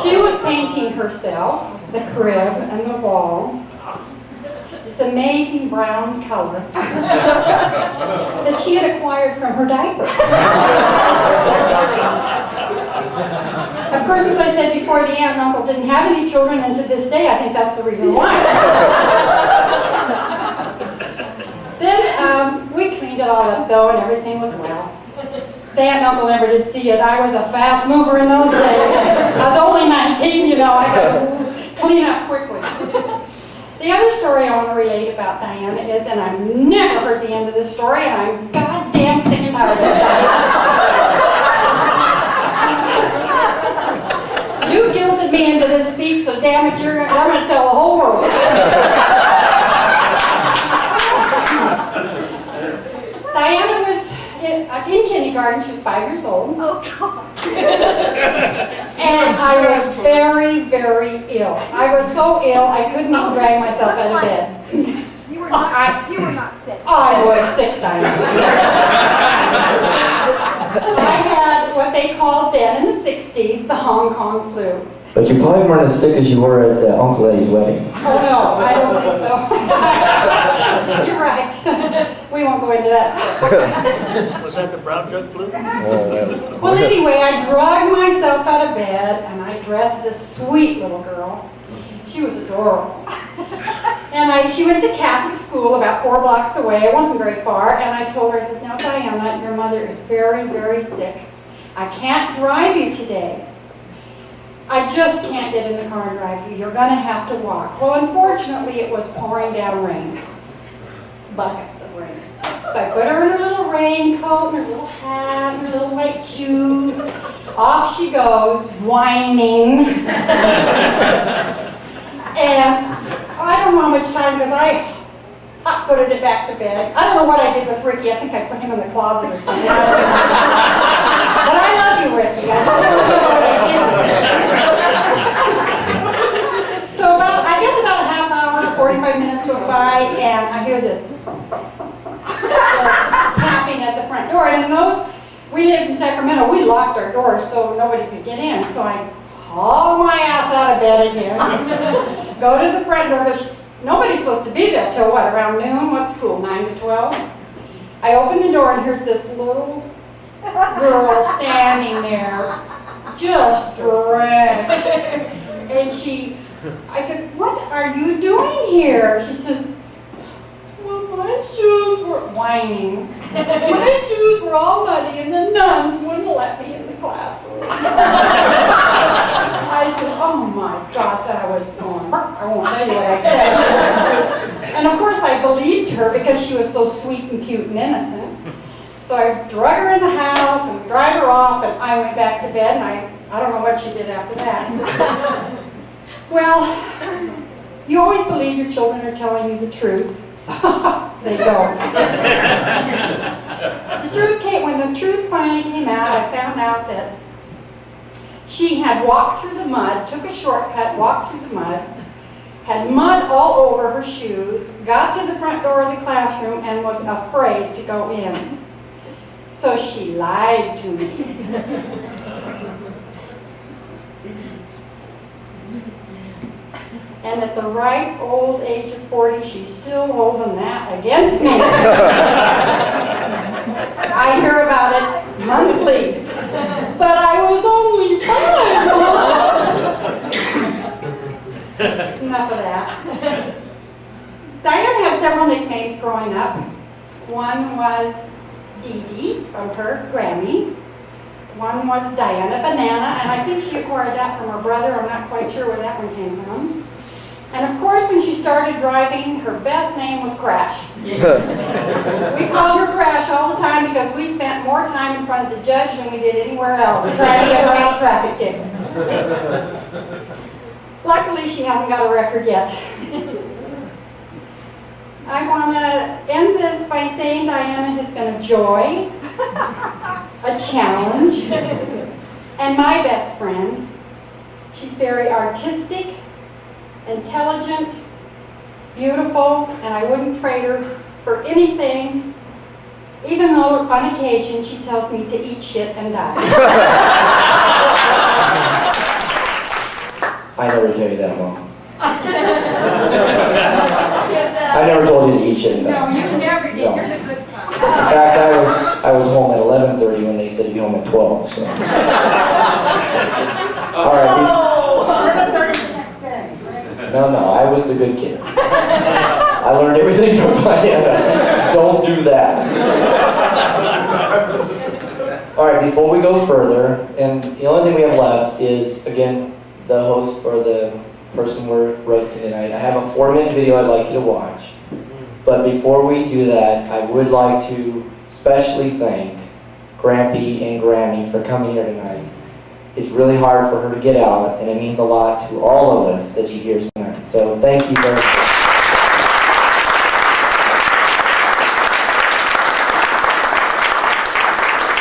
She was painting herself, the crib and the wall, this amazing brown color that she had acquired from her diaper. Of course, as I said before, the aunt and uncle didn't have any children, and to this day, I think that's the reason why. Then we cleaned it all up, though, and everything was well. The aunt and uncle never did see it. I was a fast mover in those days. I was only 19, you know, I could clean up quickly. The other story I want to relate about Diana is, and I've never heard the end of this story, and I'm goddamn sick and tired of it. You guilted me into this speech, so damn it, I'm going to tell the whole world. Diana was in kindergarten. She was 5 years old. Oh, God. And I was very, very ill. I was so ill, I couldn't even drag myself out of bed. You were not sick. I was sick, Diana. I had what they called then in the 60s, the Hong Kong flu. But you probably weren't as sick as you were at Uncle Eddie's wedding. Oh no, I don't think so. You're right. We won't go into that story. Was that the brown jug flu? Well, anyway, I dragged myself out of bed and I dressed this sweet little girl. She was adorable. And she went to Catholic school about 4 blocks away. It wasn't very far. And I told her, I says, now Diana, your mother is very, very sick. I can't drive you today. I just can't get in the car and drive you. You're going to have to walk. Well, unfortunately, it was pouring down rain. Buckets of rain. So I put her in her little raincoat, her little hat, her little white shoes. Off she goes, whining. And I don't know how much time, because I hot-footed it back to bed. I don't know what I did with Ricky. I think I put him in the closet or something. But I love you, Ricky. I don't know what I did with it. So I guess about a half hour, 45 minutes goes by, and I hear this tapping at the front door. And in those, we lived in Sacramento, we locked our doors so nobody could get in. So I haul my ass out of bed again, go to the front door, because nobody's supposed to be there till what, around noon? What's school, 9 to 12? I open the door and here's this little girl standing there, just drenched. And I said, what are you doing here? She says, well, my shoes were whining. My shoes were all muddy and the nuns wouldn't let me in the classroom. I said, oh my God, that was going. I won't tell you what I said. And of course I believed her because she was so sweet and cute and innocent. So I drug her in the house and dried her off, and I went back to bed, and I don't know what she did after that. Well, you always believe your children are telling you the truth. They don't. When the truth finally came out, I found out that she had walked through the mud, took a shortcut, walked through the mud, had mud all over her shoes, got to the front door of the classroom, and was afraid to go in. So she lied to me. And at the ripe old age of 40, she's still holding that against me. I hear about it monthly. But I was only 5. Enough of that. Diana had several nicknames growing up. One was Dee Dee, from her Grammy. One was Diana Banana, and I think she acquired that from her brother. I'm not quite sure where that one came from. And of course, when she started driving, her best name was Crash. We called her Crash all the time because we spent more time in front of the judge than we did anywhere else trying to get her out of traffic tickets. Luckily, she hasn't got a record yet. I want to end this by saying Diana has been a joy, a challenge, and my best friend. She's very artistic, intelligent, beautiful, and I wouldn't trade her for anything, even though on occasion she tells me to eat shit and die. I never tell you that, Mom. I never told you to eat shit and No, die. you never did. No. You're the good son. In fact, I was home at 11:30 when they said to be home at 12, so. All right. 11:30 the next day. No, I was the good kid. I learned everything from Dianna. Don't do that. All right, before we go further, and the only thing we have left is, again, the host or the person we're roasting tonight. I have a 4-minute video I'd like you to watch. But before we do that, I would like to specially thank Grampy and Grammy for coming here tonight. It's really hard for her to get out, and it means a lot to all of us that she hears tonight. So thank you very much.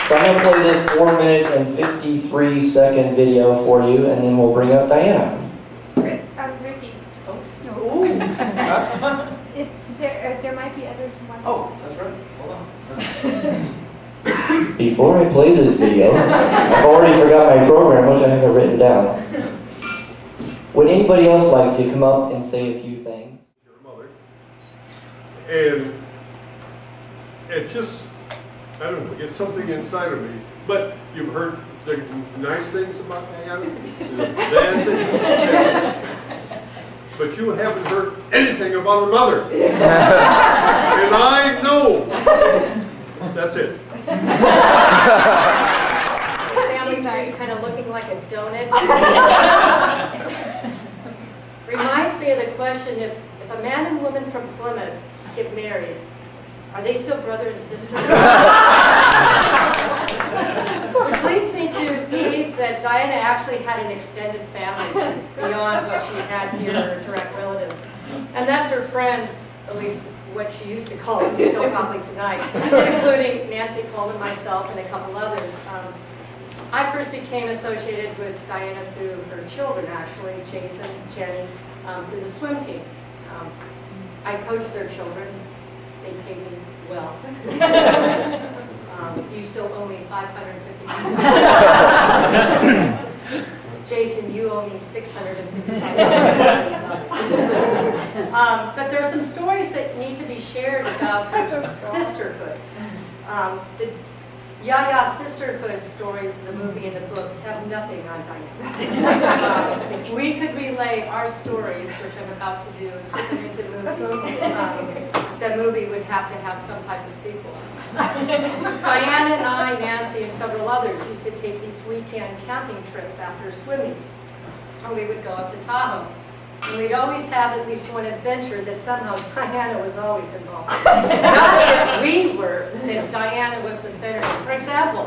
So I'm going to play this 4-minute and 53-second video for you, and then we'll bring up Dianna. Chris, Ricky. If there might be others who want to. Oh, that's right. Hold on. Before I play this video, I've already forgot my program, which I have it written down. Would anybody else like to come up and say a few things? Your mother. And it just, I don't know, it's something inside of me. But you've heard the nice things about Dianna, the bad things about Dianna. But you haven't heard anything about her mother. And I know. That's it. Family tree kind of looking like a donut. Reminds me of the question, if a man and woman from Plymouth get married, are they still brother and sister? Which leads me to believe that Dianna actually had an extended family beyond what she had here, her direct relatives. And that's her friends, at least what she used to call us until probably tonight, including Nancy Coleman, myself, and a couple others. I first became associated with Dianna through her children, actually, Jason, Jenny, through the swim team. I coached their children. They paid me well. You still owe me $550. Jason, you owe me $655. But there are some stories that need to be shared about sisterhood. The Yaya sisterhood stories in the movie and the book have nothing on Dianna. If we could relay our stories, which I'm about to do, and put them into the movie, that movie would have to have some type of sequel. Dianna and I, Nancy, and several others used to take these weekend camping trips after swim meets. And we would go up to Tahoe. And we'd always have at least one adventure that somehow Dianna was always involved in. Not that we were, that Dianna was the center. For example,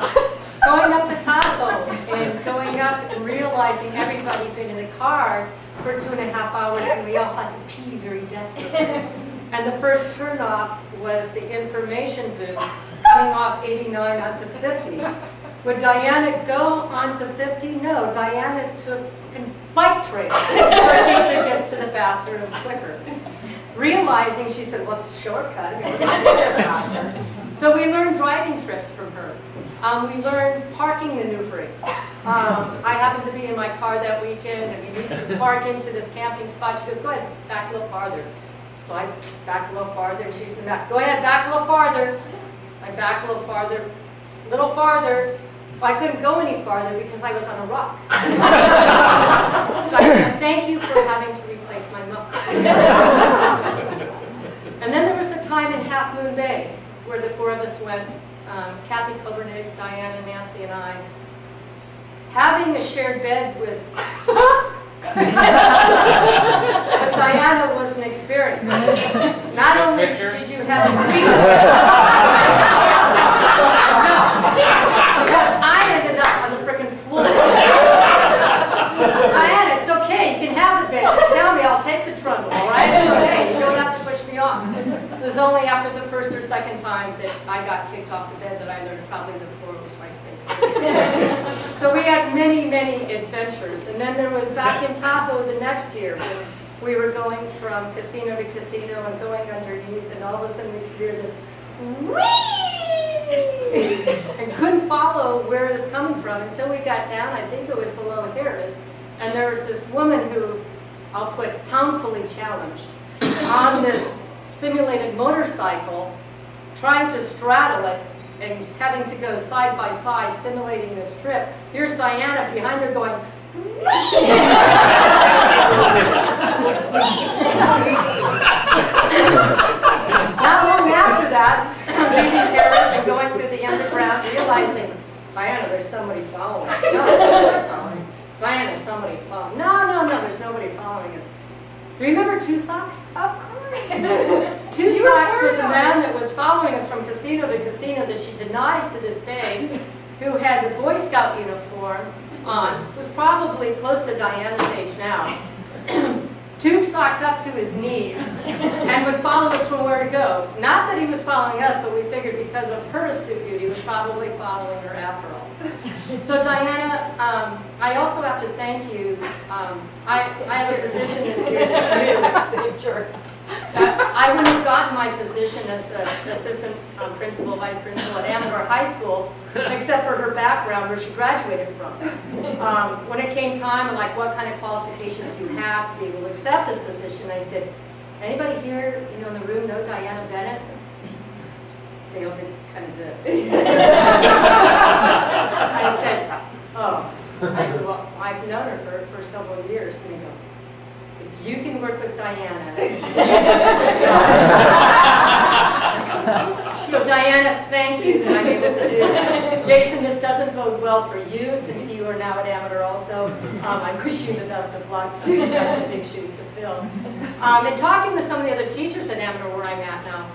going up to Tahoe and going up and realizing everybody had been in the car for 2.5 hours and we all had to pee very desperately. And the first turnoff was the information booth coming off 89 onto 50. Would Dianna go onto 50? No, Dianna took a bike trail so she could get to the bathroom quicker. Realizing, she said, well, it's a shortcut. I mean, we're going to get there faster. So we learned driving trips from her. We learned parking maneuvering. I happened to be in my car that weekend, and we need to park into this camping spot. She goes, go ahead, back a little farther. So I back a little farther, and she's in the back. Go ahead, back a little farther. I back a little farther, a little farther. I couldn't go any farther because I was on a rock. Thank you for having to replace my muffler. And then there was the time in Half Moon Bay where the 4 of us went, Kathy Kobernick, Dianna, Nancy, and I, having a shared bed with but Dianna was an experience. Not only did you have a because I ended up on the frickin' floor. Dianna, it's okay, you can have the bed. Just tell me, I'll take the trundle, all right? It's okay, you don't have to push me off. It was only after the first or second time that I got kicked off the bed that I learned probably the floor was my space. So we had many, many adventures. And then there was back in Tahoe the next year when we were going from casino to casino and going underneath, and all of a sudden we could hear this whee! And couldn't follow where it was coming from until we got down. I think it was below Harris, and there was this woman who, I'll put poundfully challenged, on this simulated motorcycle, trying to straddle it and having to go side by side simulating this trip. Here's Dianna behind her going, not long after that, leaving Paris and going through the underground, realizing, Dianna, there's somebody following us. No, there's nobody following. Dianna, somebody's following. No, there's nobody following us. Remember Two Socks? Of course. Two Socks was a man that was following us from casino to casino that she denies to this day, who had the Boy Scout uniform on, was probably close to Diana's age now. Tube socks up to his knees, and would follow us from where to go. Not that he was following us, but we figured because of her astute beauty, he was probably following her after all. So Dianna, I also have to thank you. I have a position this year that's new. I wouldn't have gotten my position as assistant principal, vice principal at Amador High School, except for her background, where she graduated from. When it came time, and like, what kind of qualifications do you have to be able to accept this position? I said, anybody here, in the room know Dianna Bennett? They all did kind of this. I said, oh. I said, well, I've known her for several years. And they go, if you can work with Dianna. So Dianna, thank you that I'm able to do that. Jason, this doesn't bode well for you, since you are now at Amador also. I wish you the best of luck. I think that's some big shoes to fill. And talking with some of the other teachers at Amador where I'm at now,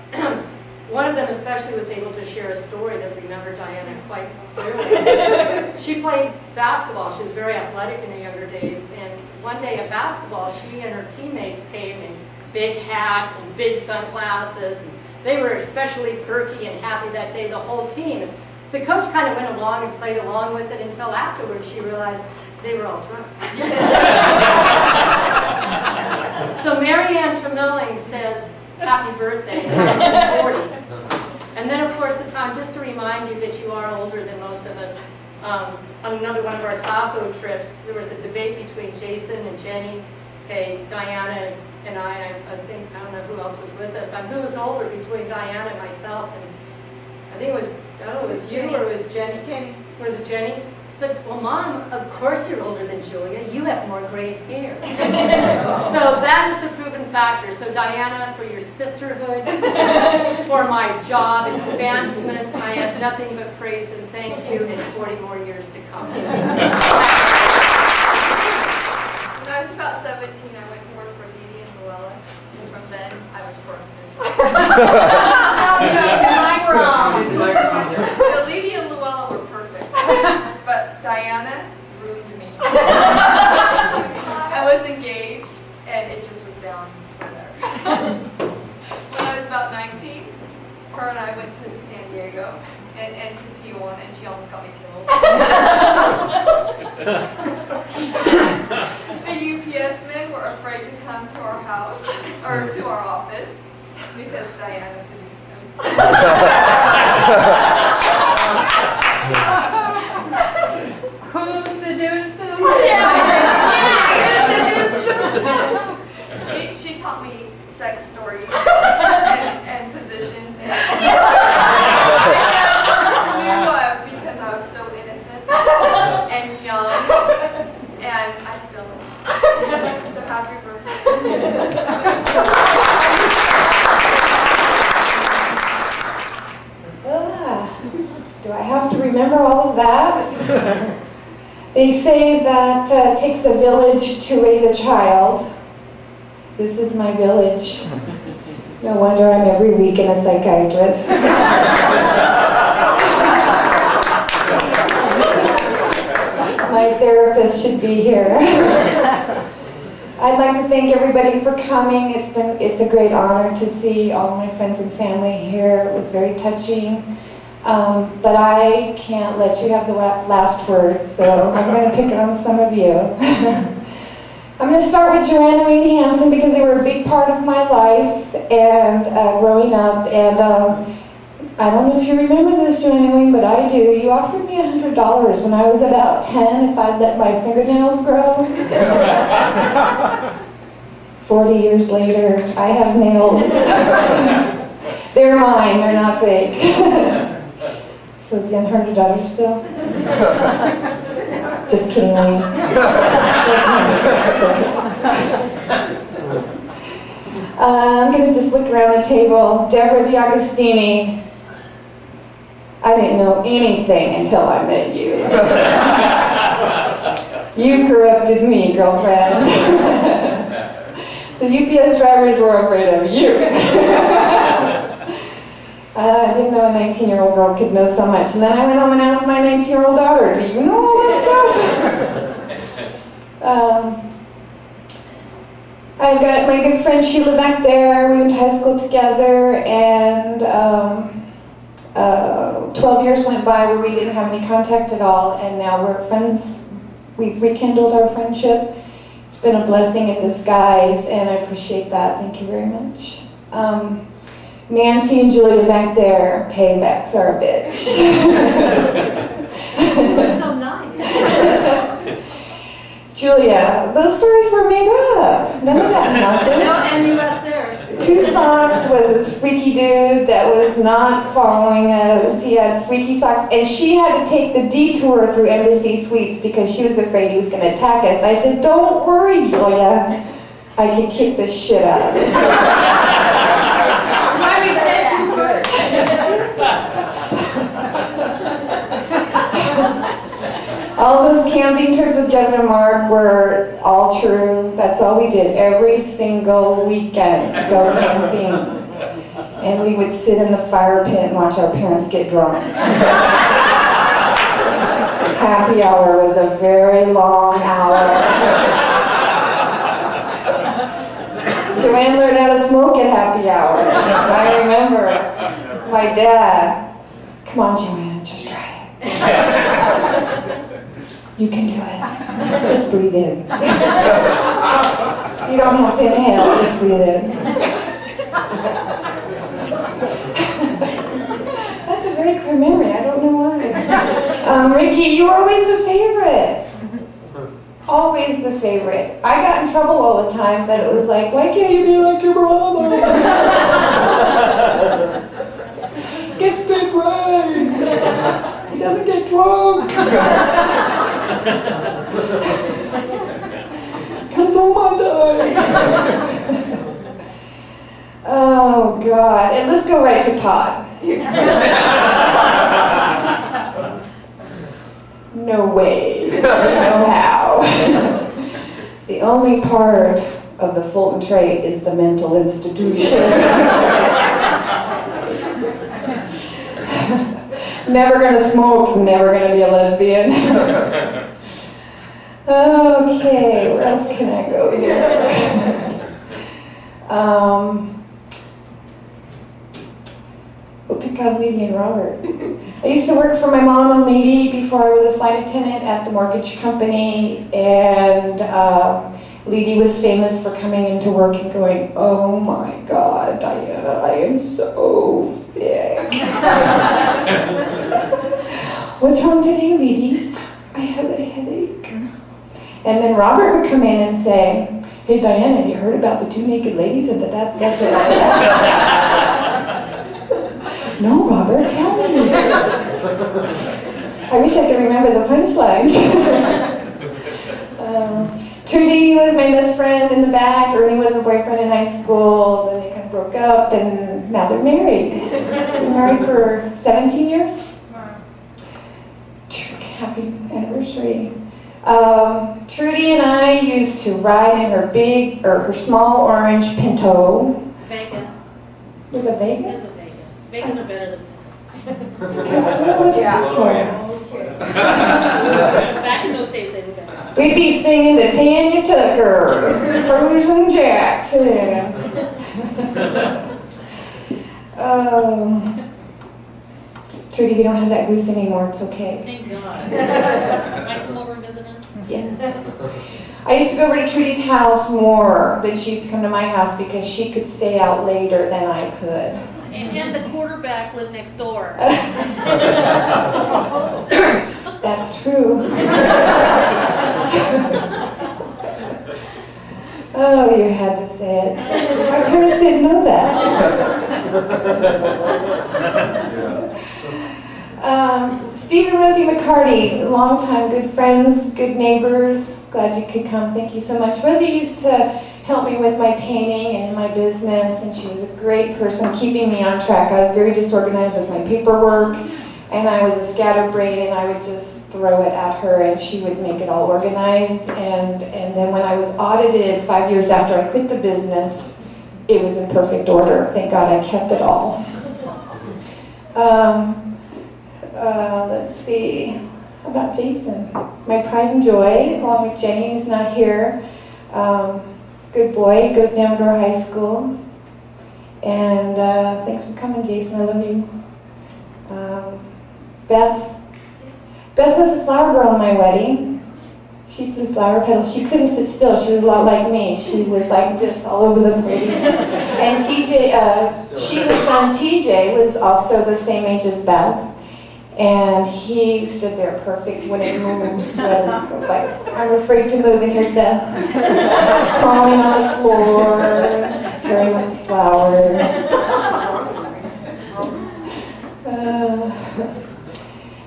one of them especially was able to share a story that remembered Dianna quite clearly. She played basketball. She was very athletic in her younger days. And one day at basketball, she and her teammates came in big hats and big sunglasses. And they were especially perky and happy that day, the whole team. The coach kind of went along and played along with it until afterwards she realized they were all drunk. So Mary Ann Tremilling says, happy birthday, happy 40. And then, of course, the time, just to remind you that you are older than most of us, on another one of our Tahoe trips, there was a debate between Jason and Jenny, Dianna and I don't know who else was with us, on who was older between Dianna and myself, and I think it was, I don't know, it was you or it was Jenny? Jenny. Was it Jenny? I said, well, Mom, of course you're older than Julia. You have more gray hair. So that is the proven factor. So Dianna, for your sisterhood, for my job advancement, I have nothing but praise and thank you, and 40 more years to come. When I was about 17, I went to work for Levy and Luella, and from then I was The Levy and Luella were perfect, but Dianna ruined me. I was engaged, and it just was down from there. When I was about 19, her and I went to San Diego and to Tijuana, and she almost got me killed. The UPS men were afraid to come to our house, or to our office, because Dianna seduced them. Who seduced them? She taught me sex stories and positions. And knew of because I was so innocent and young, and I still am. So happy birthday. Do I have to remember all of that? They say that it takes a village to raise a child. This is my village. No wonder I'm every week in a psychiatrist. My therapist should be here. I'd like to thank everybody for coming. It's a great honor to see all my friends and family here. It was very touching. But I can't let you have the last word, so I'm going to pick it on some of you. I'm going to start with Joanna and Amy Hansen because they were a big part of my life and growing up. And I don't know if you remember this, Joanna Wing, but I do. You offered me $100 when I was about 10 if I'd let my fingernails grow. 40 years later, I have nails. They're mine, they're not fake. So is the $100 still? Just kidding, Wayne. I'm going to just look around the table. Deborah DiAgostini. I didn't know anything until I met you. You corrupted me, girlfriend. The UPS drivers were afraid of you. I didn't know a 19-year-old girl could know so much. And then I went home and asked my 19-year-old daughter, do you know all that stuff? I've got my good friend Sheila back there. We went to high school together, and 12 years went by where we didn't have any contact at all, and now we're friends. We've rekindled our friendship. It's been a blessing in disguise, and I appreciate that. Thank you very much. Nancy and Julia back there, paybacks are a bitch. You're so nice. Julia, those stories were made up. None of that happened. No, and you rest there. Two Socks was this freaky dude that was not following us. He had freaky socks, and she had to take the detour through Embassy Suites because she was afraid he was going to attack us. I said, don't worry, Julia. I can kick the shit out of him. Why we said you first. All those camping trips with Jeff and Mark were all true. That's all we did every single weekend, go camping. And we would sit in the fire pit and watch our parents get drunk. Happy hour was a very long hour. Joanne learned how to smoke at happy hour. I remember my dad, come on Joanne, just try it. You can do it. Just breathe in. You don't have to inhale, just breathe in. That's a very clear memory, I don't know why. Ricky, you were always the favorite. Always the favorite. I got in trouble all the time, but it was like, why can't you be like your brother? Gets good grades. He doesn't get drunk. Comes home on time. Oh, God. And let's go right to Todd. No way. No how. The only part of the Fulton trait is the mental institution. Never gonna smoke, never gonna be a lesbian. Okay, where else can I go here? We'll pick on Leedy and Robert. I used to work for my mom and Leedy before I was a flight attendant at the mortgage company, and Leedy was famous for coming into work and going, oh my God, Diana, I am so sick. What's wrong today, Leedy? I have a headache. And then Robert would come in and say, hey Diana, have you heard about the two naked ladies and that's it? No, Robert, tell me. I wish I could remember the punchlines. Trudy was my best friend in the back. Ernie was a boyfriend in high school. Then they kind of broke up, and now they're married. Been married for 17 years. Happy anniversary. Trudy and I used to ride in her her small orange Pinto. Vega. Was it Vega? It's a Vega. Vegas are better than Because what was it? back in those days, they were better. We'd be singing to Tanya Tucker, Frozen Jackson. Trudy, we don't have that goose anymore, it's okay. Thank God. Might come over and visit us? Yeah. I used to go over to Trudy's house more than she used to come to my house because she could stay out later than I could. And the quarterback lived next door. That's true. Oh, you had to say it. My parents didn't know that. Steve and Rosie McCarty, longtime good friends, good neighbors. Glad you could come. Thank you so much. Rosie used to help me with my painting and my business, and she was a great person keeping me on track. I was very disorganized with my paperwork, and I was a scatterbrain, and I would just throw it at her, and she would make it all organized. And then when I was audited 5 years after I quit the business, it was in perfect order. Thank God I kept it all. Let's see. How about Jason? My pride and joy, along with Jenny, who's not here. He's a good boy. Goes to Amador High School. And thanks for coming, Jason. I love you. Beth was the flower girl in my wedding. She flew flower petals. She couldn't sit still. She was a lot like me. She was like this all over the place. And TJ was also the same age as Beth. And he stood there perfect when it moved, sweating. I was like, I'm afraid to move, and here's Beth crawling on the floor, tearing up the flowers.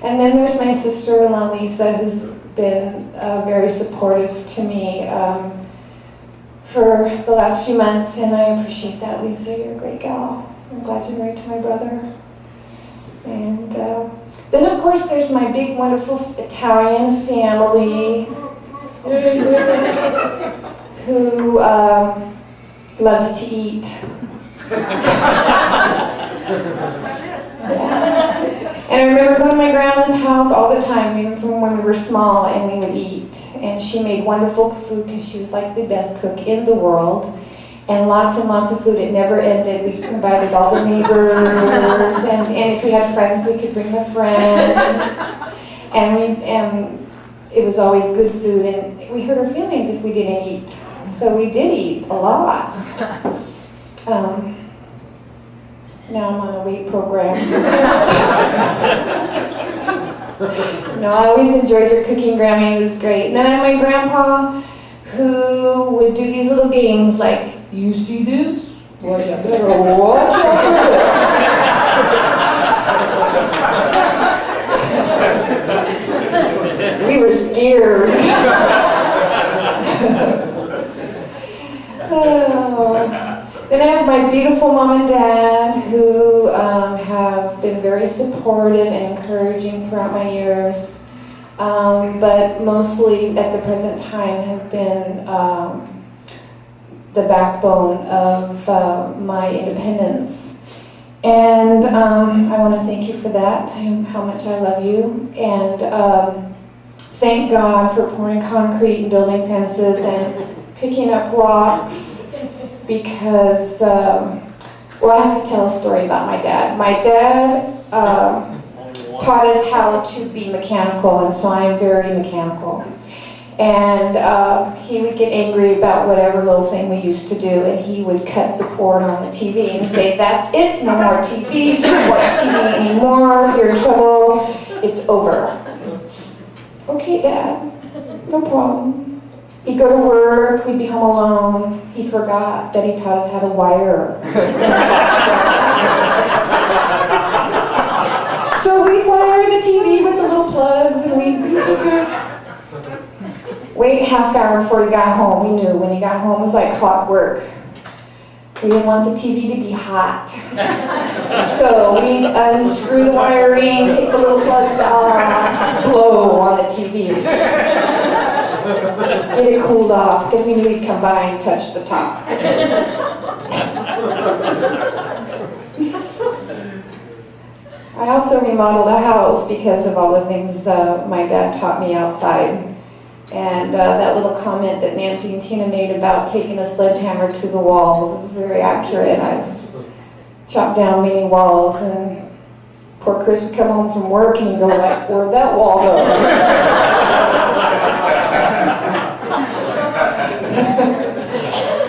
And then there's my sister-in-law, Lisa, who's been very supportive to me for the last few months, and I appreciate that, Lisa. You're a great gal. I'm glad you're married to my brother. And then, of course, there's my big, wonderful Italian family who loves to eat. And I remember going to my grandma's house all the time, even from when we were small, and we would eat. And she made wonderful food because she was like the best cook in the world. And lots of food. It never ended. We invited all the neighbors, and if we had friends, we could bring the friends. And it was always good food, and we hurt our feelings if we didn't eat. So we did eat a lot. Now I'm on a weight program. No, I always enjoyed your cooking, Grammy. It was great. And then I had my grandpa, who would do these little games like, you see this? Well, you better watch out for this. We were scared. Then I have my beautiful mom and dad who have been very supportive and encouraging throughout my years, but mostly at the present time have been the backbone of my independence. And I want to thank you for that, how much I love you. And thank God for pouring concrete and building fences and picking up rocks, because, well, I have to tell a story about my dad. My dad taught us how to be mechanical, and so I am very mechanical. And he would get angry about whatever little thing we used to do, and he would cut the cord on the TV and say, that's it, no more TV, you can't watch TV anymore, you're in trouble, it's over. Okay, Dad, no problem. He'd go to work, we'd be home alone. He forgot that he taught us how to wire. So we'd wire the TV with the little plugs, and we'd wait half hour before he got home. We knew when he got home it was like clockwork. We didn't want the TV to be hot. So we'd unscrew the wiring, take the little plugs off, blow on the TV. Get it cooled off, because we knew he'd come by and touch the top. I also remodeled a house because of all the things my dad taught me outside. And that little comment that Nancy and Tina made about taking a sledgehammer to the walls is very accurate. I've chopped down many walls, and poor Chris would come home from work and he'd go like, where'd that wall go?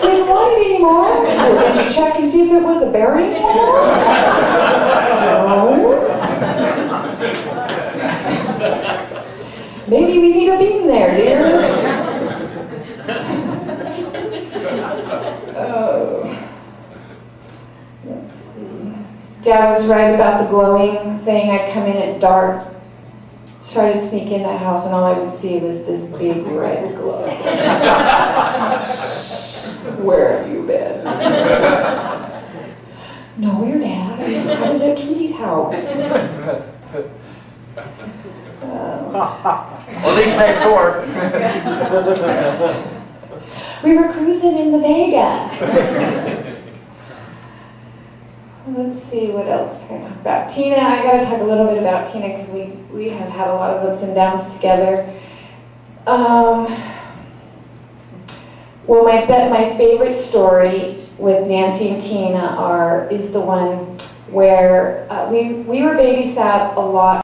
Didn't want it anymore? Well, did you check and see if it was a berry anymore? No. Maybe we need a bean there, dear. Oh. Let's see. Dad was right about the glowing thing. I'd come in at dark, try to sneak in that house, and all I would see was this big red glow. Where have you been? Nowhere, Dad. I was at Trudy's house. Well, at least next door. We were cruising in the Vega. Let's see, what else can I talk about? Tina, I gotta talk a little bit about Tina because we have had a lot of ups and downs together. Well, my favorite story with Nancy and Tina is the one where we were babysat a lot